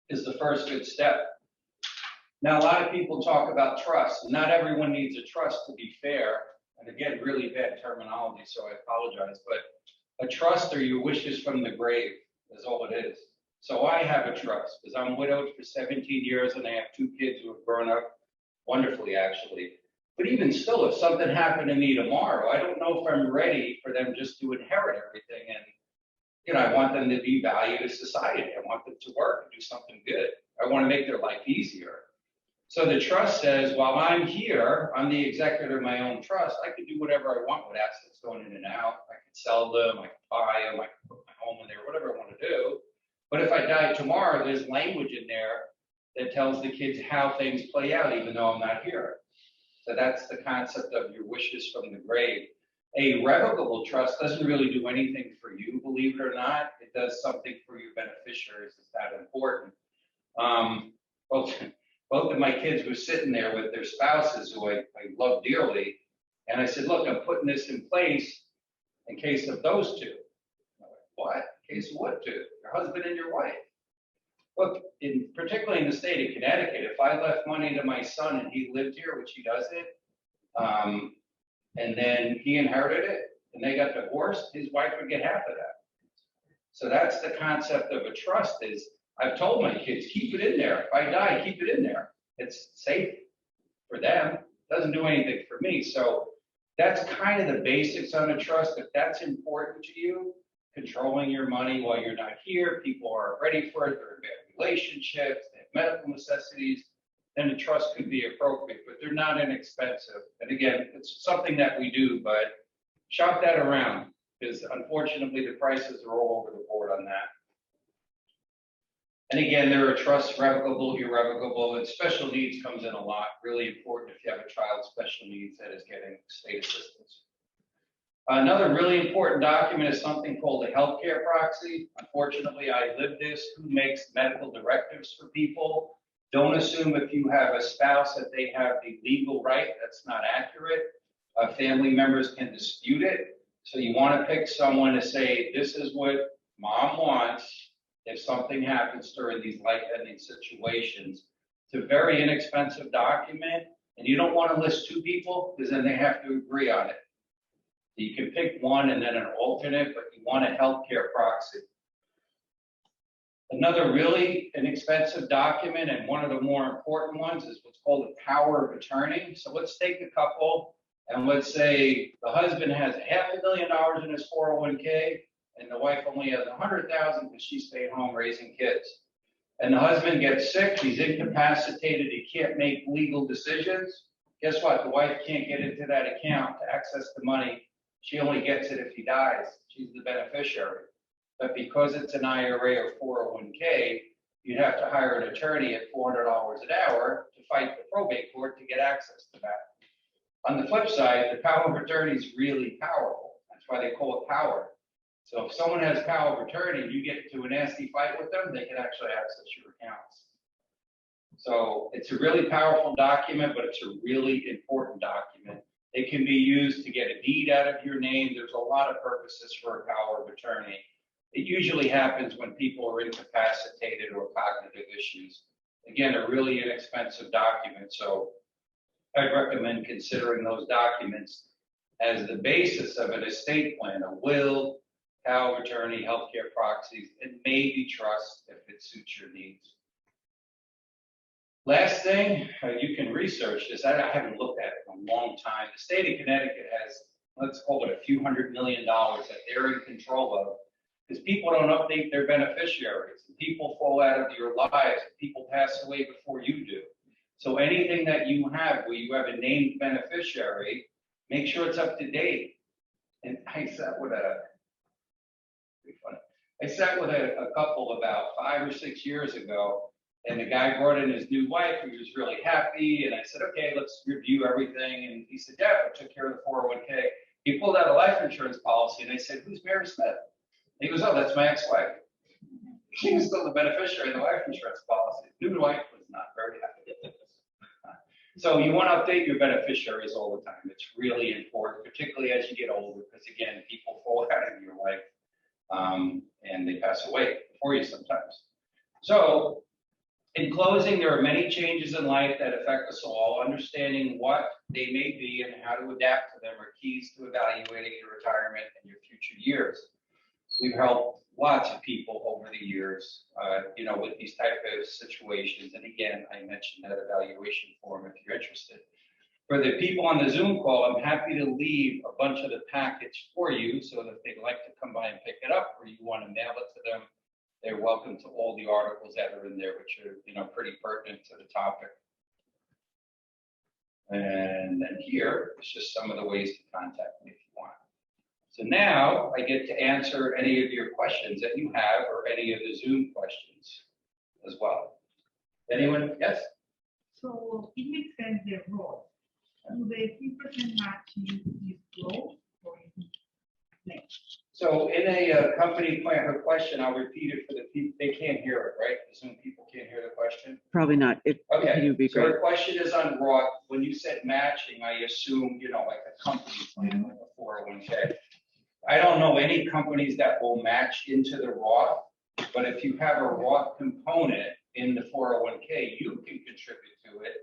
is the first good step. Now, a lot of people talk about trust. Not everyone needs a trust, to be fair. And again, really bad terminology, so I apologize. But a trust are your wishes from the grave is all it is. So I have a trust because I'm widowed for 17 years and I have 2 kids who have grown up wonderfully, actually. But even still, if something happened to me tomorrow, I don't know if I'm ready for them just to inherit everything. And, I want them to be valued to society. I want them to work and do something good. I want to make their life easier. So the trust says, while I'm here, I'm the executor of my own trust. I can do whatever I want with assets going in and out. I can sell them, I can buy them, I can put my home in there, whatever I want to do. But if I die tomorrow, there's language in there that tells the kids how things play out, even though I'm not here. So that's the concept of your wishes from the grave. A revocable trust doesn't really do anything for you, believe it or not. It does something for your beneficiaries. It's that important. Both of my kids were sitting there with their spouses who I love dearly. And I said, look, I'm putting this in place in case of those two. Like, what? In case of what two? Your husband and your wife. Look, particularly in the state of Connecticut, if I left money to my son and he lived here, which he doesn't, and then he inherited it and they got divorced, his wife would get half of that. So that's the concept of a trust is, I've told my kids, keep it in there. If I die, keep it in there. It's safe for them. It doesn't do anything for me. So that's kind of the basics on a trust. If that's important to you, controlling your money while you're not here, people aren't ready for it, they're in bad relationships, they have medical necessities, then a trust could be appropriate, but they're not inexpensive. And again, it's something that we do, but shop that around because unfortunately the prices are all over the board on that. And again, there are trusts revocable, irrevocable, and special needs comes in a lot. Really important if you have a child with special needs that is getting state assistance. Another really important document is something called a healthcare proxy. Unfortunately, I live this. Who makes medical directives for people? Don't assume if you have a spouse that they have the legal right. That's not accurate. Family members can dispute it. So you want to pick someone to say, this is what mom wants if something happens during these life-ending situations. It's a very inexpensive document, and you don't want to list two people because then they have to agree on it. You can pick one and then an alternate, but you want a healthcare proxy. Another really inexpensive document, and one of the more important ones, is what's called a power of attorney. So let's take a couple, and let's say the husband has $500,000 in his 401k, and the wife only has $100,000 because she stayed home raising kids. And the husband gets sick, he's incapacitated, he can't make legal decisions. Guess what? The wife can't get into that account to access the money. She only gets it if he dies. She's the beneficiary. But because it's an IRA or 401k, you'd have to hire an attorney at $400 an hour to fight the probate court to get access to that. On the flip side, the power of attorney is really powerful. That's why they call it power. So if someone has power of attorney, you get into a nasty fight with them, they can actually access your accounts. So it's a really powerful document, but it's a really important document. It can be used to get a deed out of your name. There's a lot of purposes for a power of attorney. It usually happens when people are incapacitated or cognitive issues. Again, a really inexpensive document. So I'd recommend considering those documents as the basis of an estate plan, a will, power of attorney, healthcare proxies, and maybe trust if it suits your needs. Last thing, you can research this. I haven't looked at it in a long time. The state of Connecticut has, let's call it a few $100 million that they're in control of, because people don't update their beneficiaries. And people fall out of your lives. And people pass away before you do. So anything that you have where you have a named beneficiary, make sure it's up to date. And I sat with a couple about 5 or 6 years ago. And the guy brought in his new wife, who was really happy. And I said, okay, let's review everything. And he said, yeah, I took care of the 401k. He pulled out a life insurance policy. And I said, who's Mary Smith? And he goes, oh, that's my ex-wife. She was still the beneficiary of the life insurance policy. New wife was not very happy. So you want to update your beneficiaries all the time. It's really important, particularly as you get older, because again, people fall out of your life and they pass away before you sometimes. So in closing, there are many changes in life that affect us all. Understanding what they may be and how to adapt to them are keys to evaluating your retirement and your future years. We've helped lots of people over the years, with these type of situations. And again, I mentioned that evaluation form if you're interested. For the people on the Zoom call, I'm happy to leave a bunch of the package for you so that if they'd like to come by and pick it up, or you want to mail it to them, they're welcome to all the articles that are in there, which are, pretty pertinent to the topic. And then here is just some of the ways to contact me if you want. So now I get to answer any of your questions that you have, or any of the Zoom questions as well. Anyone? Yes? So it makes sense they're raw. Do the 3% matching is low or is it less? So in a company plan, her question, I'll repeat it for the people, they can't hear it, right? The Zoom people can't hear the question? Probably not. Okay, It would be so great. her question is on Roth. When you said matching, I assume, like a company plan, like a 401k. I don't know any companies that will match into the Roth, but if you have a Roth component in the 401k, you can contribute to it.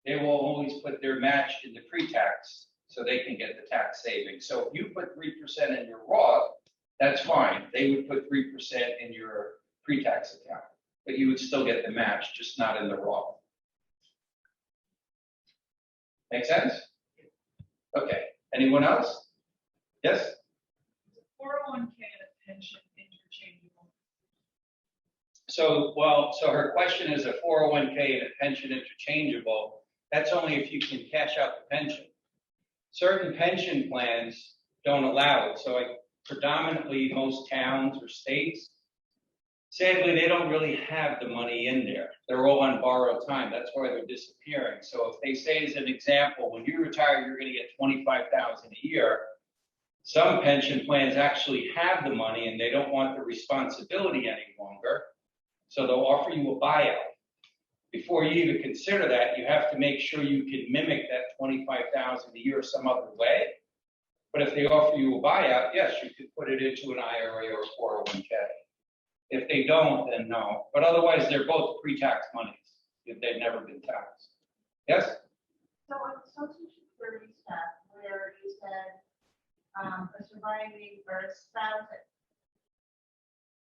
They will always put their match in the pre-tax so they can get the tax savings. So if you put 3% in your Roth, that's fine. They would put 3% in your pre-tax account, but you would still get the match, just not in the Roth. Make sense? Okay. Anyone else? Yes? 401k and a pension interchangeable. So her question is a 401k and a pension interchangeable. That's only if you can cash out the pension. Certain pension plans don't allow it. So predominantly most towns or states, Sadly, they don't really have the money in there. They're all on borrowed time. That's why they're disappearing. So if they say, as an example, when you retire, you're going to get $25,000 a year. Some pension plans actually have the money and they don't want the responsibility any longer. So they'll offer you a buyout. Before you even consider that, you have to make sure you can mimic that $25,000 a year some other way. But if they offer you a buyout, yes, you could put it into an IRA or a 401k. If they don't, then no. But otherwise, they're both pre-tax monies if they've never been taxed. Yes? So on Social Security stuff, where you said a surviving or a spouse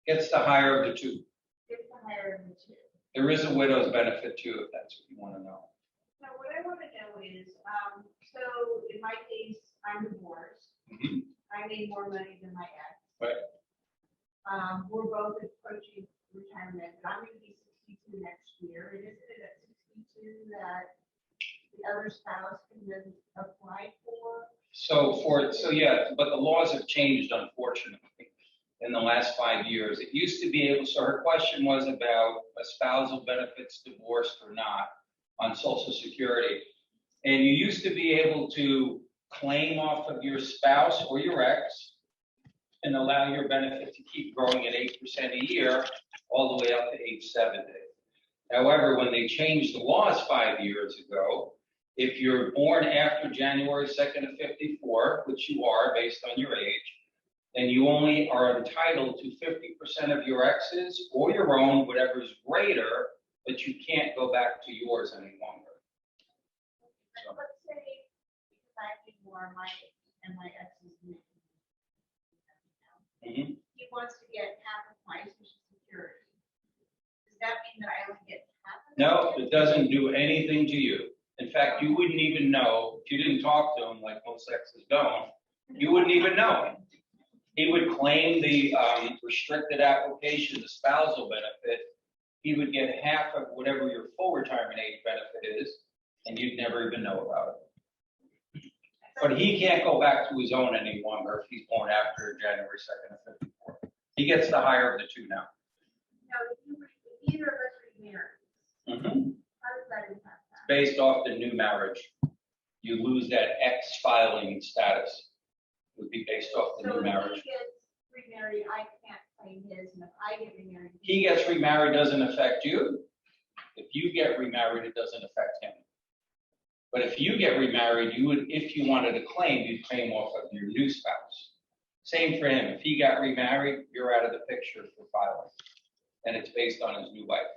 Gets the higher of the two. gets the higher of the two. There is a widow's benefit too, if that's what you want to know. So what I want to know is, so in my case, I'm divorced. Mhm. I made more money than my ex. Right. We're both approaching retirement, but I'm going to be 62 next year. And isn't it at 62 that the other spouse can then apply for? So yeah, but the laws have changed, unfortunately, in the last 5 years. It used to be able, so her question was about a spousal benefits, divorced or not, on Social Security. And you used to be able to claim off of your spouse or your ex and allow your benefit to keep growing at 8% a year all the way up to age 70. However, when they changed the laws 5 years ago, if you're born after January 2nd of 54, which you are based on your age, then you only are entitled to 50% of your ex's or your own, whatever is greater, but you can't go back to yours any longer. But let's say, because I made more, my ex is making. Mhm. He wants to get half of my Social Security. Does that mean that I only get half of it? No, it doesn't do anything to you. In fact, you wouldn't even know, if you didn't talk to him like most exes don't, you wouldn't even know. He would claim the restricted application, the spousal benefit. He would get half of whatever your full retirement age benefit is, and you'd never even know about it. But he can't go back to his own any longer if he's born after January 2nd of 54. He gets the higher of the two now. No, if either of us remarry, Mhm. how does that impact that? Based off the new marriage, you lose that X filing status. It would be based off the So new if marriage. he gets remarried, I can't claim his, and if I get remarried. He gets remarried doesn't affect you. If you get remarried, it doesn't affect him. But if you get remarried, you would, if you wanted to claim, you'd claim off of your new spouse. Same for him. If he got remarried, you're out of the picture for filing. And it's based on his new wife.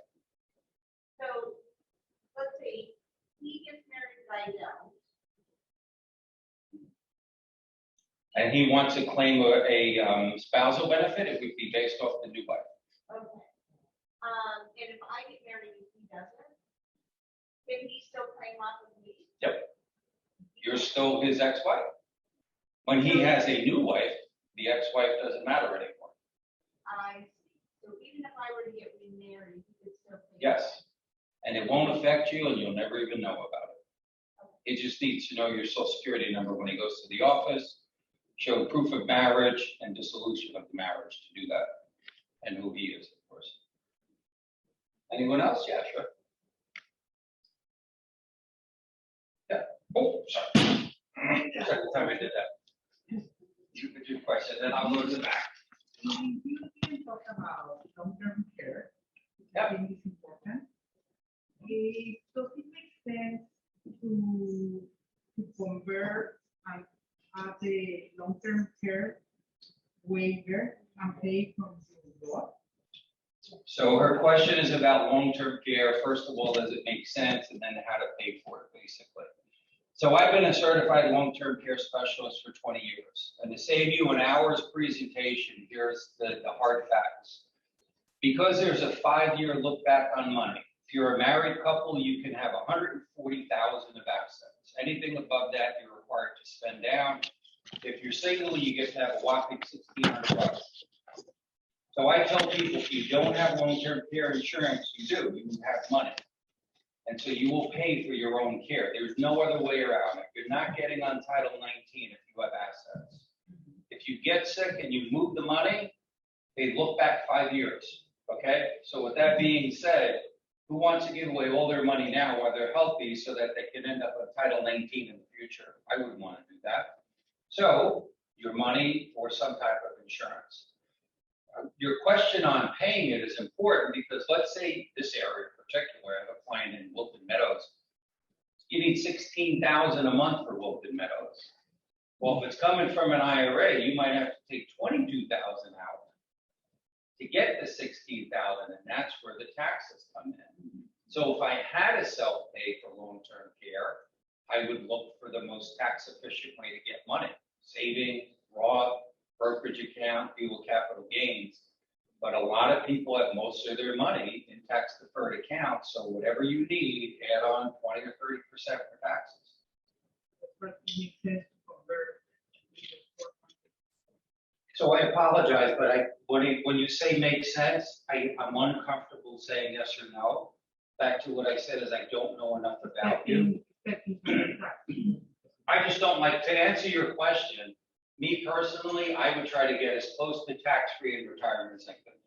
So, let's see, he gets married, but I don't. And he wants to claim a spousal benefit, it would be based off the new wife. Okay. And if I get married and he doesn't, can he still claim off of me? Yep. You're still his ex-wife. When he has a new wife, the ex-wife doesn't matter anymore. I see. So even if I were to get remarried, he could still claim. Yes. And it won't affect you and you'll never even know about it. He just needs to know your Social Security number when he goes to the office, show proof of marriage and dissolution of the marriage to do that, and who he is, of course. Anyone else? Yeah, sure. Yeah. Oh, sorry. Second time I did that. You put your question, then I'll go to the back. You can talk about long-term care. Yep. I think it's important. Does it make sense to convert and have the long-term care waiver and pay from your door? So her question is about long-term care. First of all, does it make sense? And then how to pay for it, basically. So I've been a certified long-term care specialist for 20 years. And to save you an hour's presentation, here's the hard facts. Because there's a 5-year look back on money, if you're a married couple, you can have $140,000 of assets. Anything above that, you're required to spend down. If you're single, you get to have a whopping $1,600. So I tell people, if you don't have long-term care insurance, you do, you have money. And so you will pay for your own care. There's no other way around it. You're not getting on Title 19 if you have assets. If you get sick and you move the money, they look back 5 years. Okay, so with that being said, who wants to give away all their money now while they're healthy so that they can end up on Title 19 in the future? I wouldn't want to do that. So your money or some type of insurance. Your question on paying it is important because let's say this area in particular, I have a client in Wilton Meadows. You need $16,000 a month for Wilton Meadows. Well, if it's coming from an IRA, you might have to take $22,000 out to get the $16,000, and that's where the taxes come in. So if I had a self-pay for long-term care, I would look for the most tax-efficient way to get money. Saving, Roth, brokerage account, dual capital gains. But a lot of people have most of their money in tax-deferred accounts, so whatever you need, add on 20 or 30% for taxes. But it makes sense to convert. So I apologize, but when you say makes sense, I'm uncomfortable saying yes or no. Back to what I said is I don't know enough about you. I just don't like, to answer your question, me personally, I would try to get as close to tax-free in retirement as I could,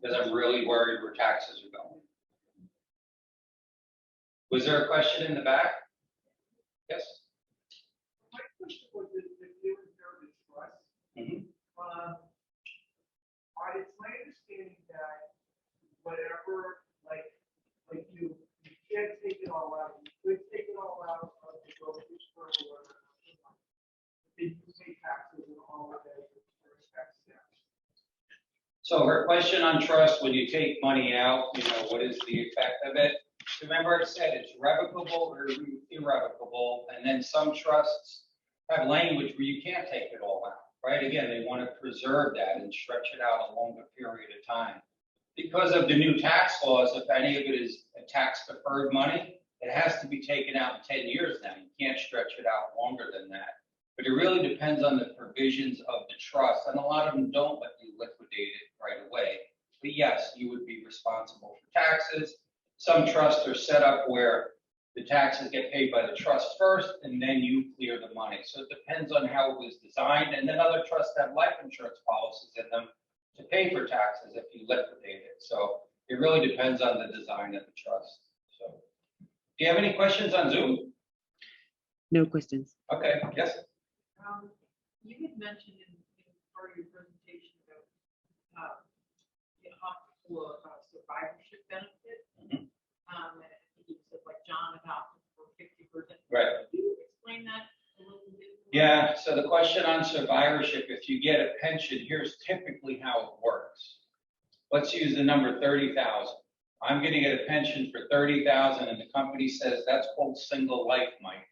because I'm really worried where taxes are going. Was there a question in the back? Yes? My question was if you inherited trust. Mhm. It's my understanding that whatever, like you can't take it all out. You could take it all out of the brokerage firm or whatever. Then you pay taxes and all of that. So her question on trust, when you take money out, what is the effect of it? Remember I said it's revocable or irrevocable, and then some trusts have language where you can't take it all out, right? Again, they want to preserve that and stretch it out a longer period of time. Because of the new tax laws, if any of it is a tax-deferred money, it has to be taken out in 10 years now. You can't stretch it out longer than that. But it really depends on the provisions of the trust, and a lot of them don't let you liquidate it right away. But yes, you would be responsible for taxes. Some trusts are set up where the taxes get paid by the trust first, and then you clear the money. So it depends on how it was designed, and then other trusts have life insurance policies in them to pay for taxes if you liquidate it. So it really depends on the design of the trust. So, do you have any questions on Zoom? No questions. Okay, yes. You had mentioned in part of your presentation about the optical survivorship benefit. Mhm. And I think you said like John adopted for 50%. Right. Can you explain that a little bit? Yeah, so the question on survivorship, if you get a pension, here's typically how it works. Let's use the number 30,000. I'm going to get a pension for 30,000, and the company says that's called single life, Mike.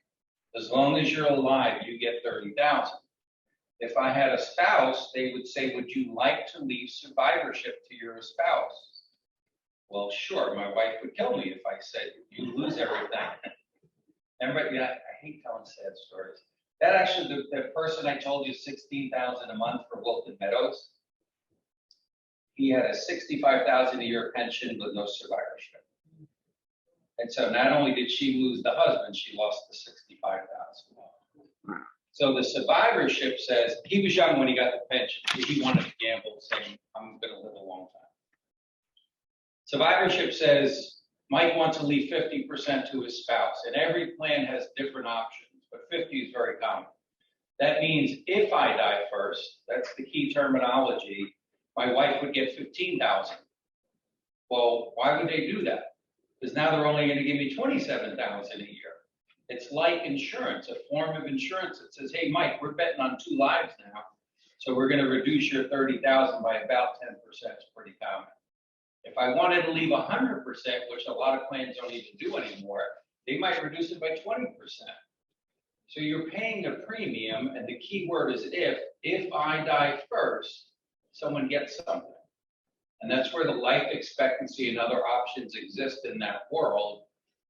As long as you're alive, you get 30,000. If I had a spouse, they would say, would you like to leave survivorship to your spouse? Well, sure, my wife would kill me if I said, you lose everything. Everybody, I hate telling sad stories. That actually, the person I told you, $16,000 a month for Wilton Meadows, he had a $65,000 a year pension with no survivorship. And so not only did she lose the husband, she lost the $65,000. So the survivorship says he was young when he got the pension. So he wanted to gamble, saying, I'm going to live a long time. Survivorship says Mike wants to leave 50% to his spouse, and every plan has different options, but 50 is very common. That means if I die first, that's the key terminology, my wife would get 15,000. Well, why would they do that? Because now they're only going to give me 27,000 a year. It's like insurance, a form of insurance that says, hey, Mike, we're betting on 2 lives now, so we're going to reduce your 30,000 by about 10%. It's pretty common. If I wanted to leave 100%, which a lot of plans don't even do anymore, they might reduce it by 20%. So you're paying a premium, and the key word is if I die first, someone gets something. And that's where the life expectancy and other options exist in that world.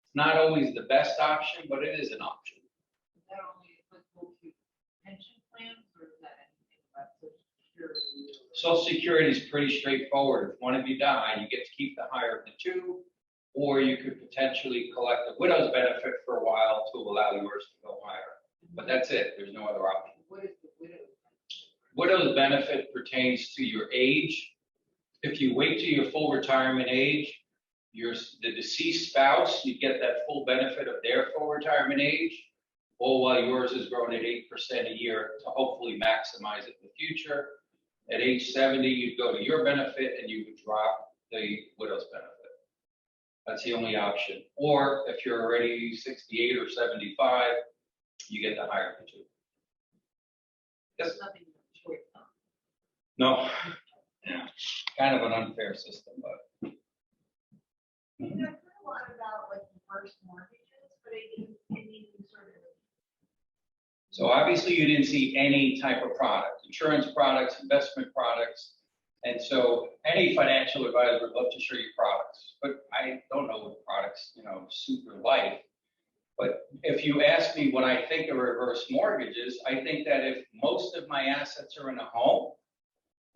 It's not always the best option, but it is an option. Is that only applicable to pension plans, or is that anything about Social Security? Social Security is pretty straightforward. If one of you die, you get to keep the higher of the two, or you could potentially collect a widow's benefit for a while to allow yours to go higher. But that's it. There's no other option. What is the widow's benefit? Widow's benefit pertains to your age If you wait till your full retirement age, the deceased spouse, you get that full benefit of their full retirement age, all while yours is growing at 8% a year to hopefully maximize it in the future. At age 70, you'd go to your benefit and you would drop the widow's benefit. That's the only option. Or if you're already 68 or 75, you get the higher of the two. Yes? Nothing choice. No. Yeah. Kind of an unfair system, but. You know, I've heard a lot about like reverse mortgages, but I didn't see any sort of. So obviously you didn't see any type of product, insurance products, investment products. And so any financial advisor would love to show you products, but I don't know what products, suit your life. But if you ask me what I think of reverse mortgages, I think that if most of my assets are in a home,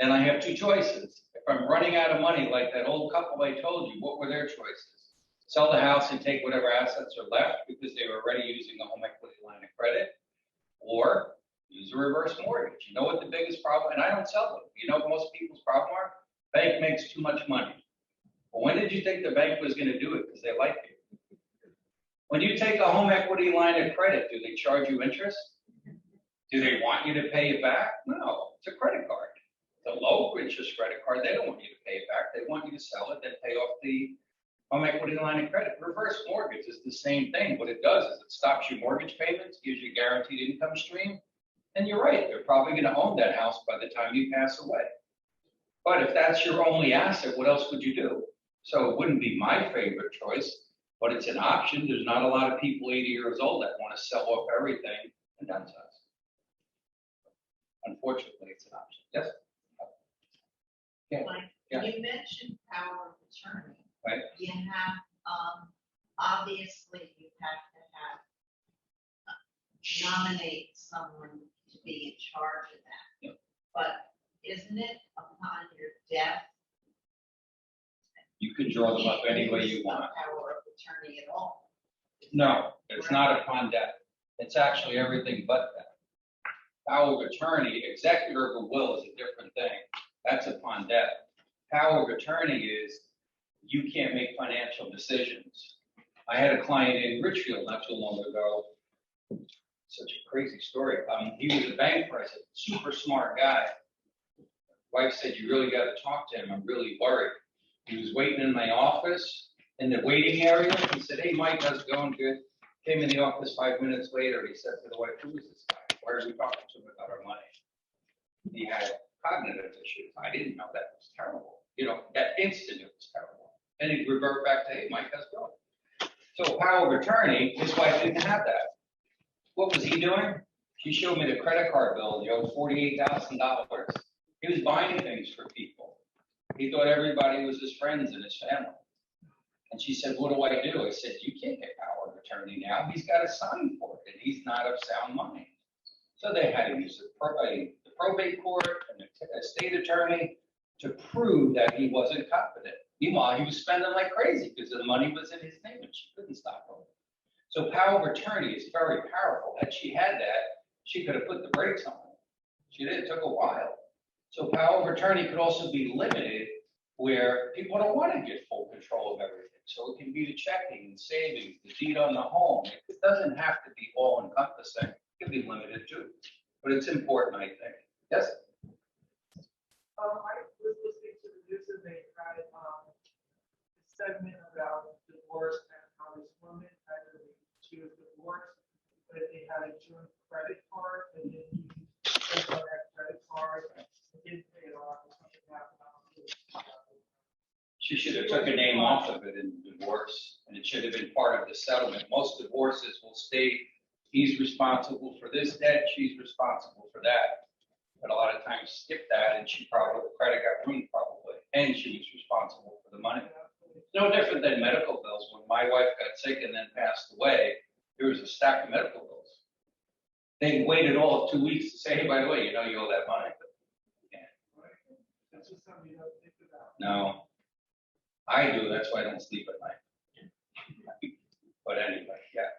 then I have two choices. If I'm running out of money, like that old couple I told you, what were their choices? Sell the house and take whatever assets are left because they were already using a home equity line of credit, or use a reverse mortgage. You know what the biggest problem, and I don't sell them. You know what most people's problem are? Bank makes too much money. Well, when did you think the bank was going to do it? Because they like you. When you take a home equity line of credit, do they charge you interest? Do they want you to pay it back? No, it's a credit card. The low interest credit card, they don't want you to pay it back. They want you to sell it, then pay off the home equity line of credit. Reverse mortgage is the same thing. What it does is it stops your mortgage payments, gives you a guaranteed income stream. And you're right, they're probably going to own that house by the time you pass away. But if that's your only asset, what else would you do? So it wouldn't be my favorite choice, but it's an option. There's not a lot of people 80 years old that want to sell off everything and downsize. Unfortunately, it's an option. Yes? Yeah. Like, Yeah. you mentioned power of attorney. Right. You have, obviously, you have to nominate someone to be in charge of that. Yep. But isn't it upon your death? You can draw them up any way you use want. the power of attorney at all? No, it's not upon death. It's actually everything but that. Power of attorney, executor of a will is a different thing. That's upon death. Power of attorney is you can't make financial decisions. I had a client in Richfield not too long ago. Such a crazy story. He was a bank president, super smart guy. Wife said, "You really got to talk to him. I'm really worried." He was waiting in my office in the waiting area. He said, "Hey, Mike, how's it going? Good." Came in the office 5 minutes later. He said to the wife, "Who is this guy? Why are we talking to him about our money?" He had cognitive issues. I didn't know that was terrible. That instant it was terrible. And he'd revert back to, "Hey, Mike, how's it going?" So power of attorney, his wife didn't have that. What was he doing? She showed me the credit card bill. He owed $48,000. He was buying things for people. He thought everybody was his friends and his family. And she said, "What do I do?" I said, "You can't get power of attorney now. He's got to sign for it, and he's not of sound mind." So they had to use the probate court and a state attorney to prove that he wasn't competent. Meanwhile, he was spending like crazy because the money was in his name and she couldn't stop him. So power of attorney is very powerful. Had she had that, she could have put the brakes on it. She did. It took a while. So power of attorney could also be limited where people don't want to get full control of everything. So it can be the checking and savings, the deed on the home. It doesn't have to be all encompassing. It can be limited too. But it's important, I think. Yes? I was listening to the news and they had a segment about divorce and how this woman she was divorced, but they had a joint credit card and then he took on that credit card and didn't pay it off or something happened. She should have took a name off of it in divorce, and it should have been part of the settlement. Most divorces will state he's responsible for this debt, she's responsible for that. But a lot of times skip that, and the credit got ruined probably, and she was responsible for the money. No different than medical bills. When my wife got sick and then passed away, there was a stack of medical bills. They waited all of 2 weeks to say, "Hey, by the way, you owe that money." But, yeah. That's just something you don't think about. No, I do. That's why I don't sleep at night. But anyway, yeah.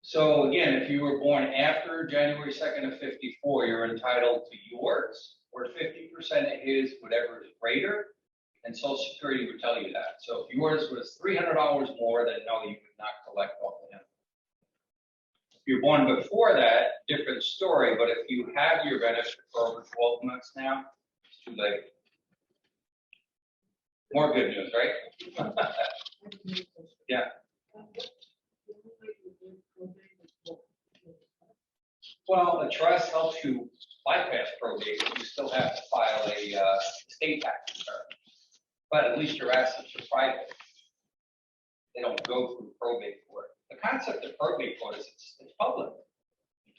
So So again, if you were born after January 2nd of 54, you're entitled to yours, or 50% of his, whatever is greater, and Social Security would tell you that. So if yours was $300 more, then no, you would not collect off of him. If you're born before that, different story, but if you have your benefit for over 12 months now, it's too late. More good news, right? Yeah. Well, a trust helps you bypass probate, but you still have to file a estate tax return. But at least your assets are private. They don't go through probate court. The concept of probate court is it's public.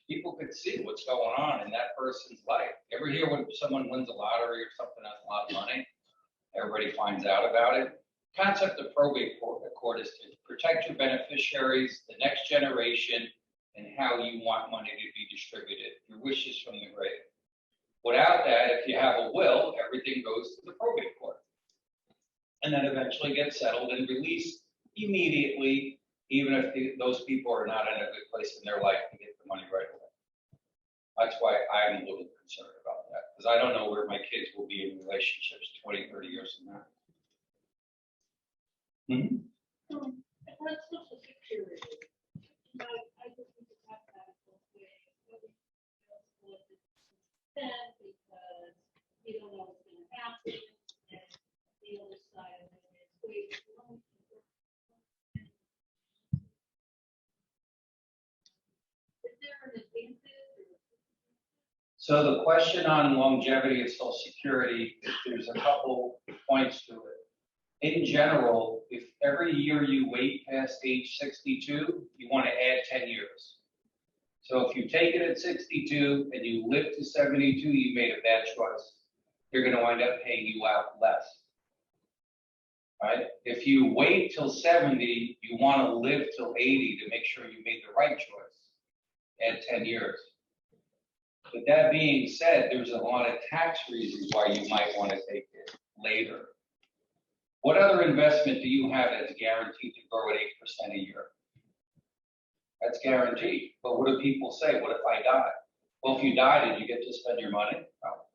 People could see what's going on in that person's life. Ever hear when someone wins a lottery or something has a lot of money? Everybody finds out about it. Concept of probate court is to protect your beneficiaries, the next generation, and how you want money to be distributed, your wishes from the grave. Without that, if you have a will, everything goes to the probate court. And then eventually gets settled and released immediately, even if those people are not in a good place in their life to get the money right away. That's why I'm a little concerned about that, because I don't know where my kids will be in relationships 20, 30 years from now. That's Social Security. I just think to have that both ways. Because you don't know what's going to happen, and the other side of it is wait. Is there an advantage? So the question on longevity of Social Security, there's a couple points to it. In general, if every year you wait past age 62, you want to add 10 years. So if you take it at 62 and you live to 72, you made a bad choice. You're going to wind up paying you out less. Right? If you wait till 70, you want to live till 80 to make sure you made the right choice. Add 10 years. But that being said, there's a lot of tax reasons why you might want to take it later. What other investment do you have that's guaranteed to grow at 8% a year? That's guaranteed. But what do people say? What if I die? Well, if you die, did you get to spend your money? No.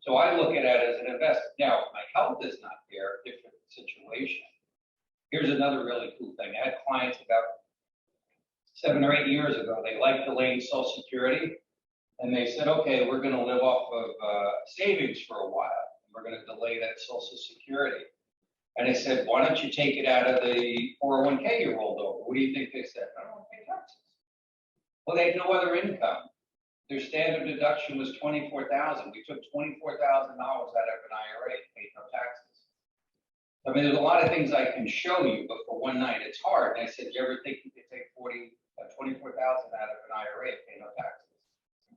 So I look at it as an investment. Now, if my health is not there, different situation. Here's another really cool thing. I had clients about 7 or 8 years ago. They liked delaying Social Security. And they said, okay, we're going to live off of savings for a while. We're going to delay that Social Security. And I said, why don't you take it out of the 401k you rolled over? What do you think they said? I don't want to pay taxes. Well, they had no other income. Their standard deduction was $24,000. We took $24,000 out of an IRA and paid no taxes. I mean, there's a lot of things I can show you, but for one night, it's hard. And I said, do you ever think you could take $24,000 out of an IRA and pay no taxes?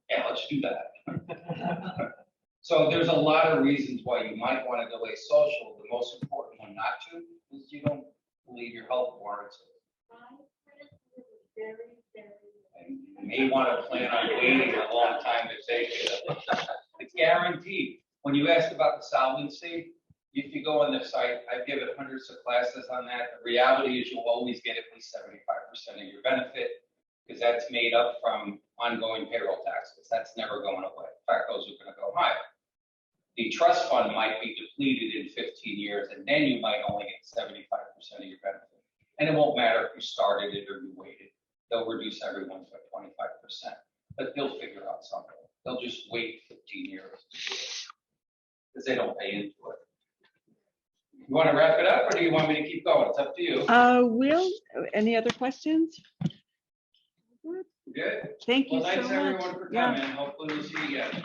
Yeah, let's do that. So there's a lot of reasons why you might want to delay social. The most important one not to is you don't believe your health warrants it. And you may want to plan on waiting a long time to take it. It's guaranteed. When you asked about the solvency, if you go on the site, I've given hundreds of classes on that. The reality is you'll always get at least 75% of your benefit, because that's made up from ongoing payroll taxes. That's never going away. In fact, those are going to go higher. The trust fund might be depleted in 15 years, and then you might only get 75% of your benefit. And it won't matter if you started it or you waited. They'll reduce everyone's by 25%, but they'll figure out something. They'll just wait 15 years because they don't pay into it. You want to wrap it up, or do you want me to keep going? It's up to you. Will, any other questions? Good. Thank you Well, so thanks much. everyone for coming. Hopefully we'll see you again.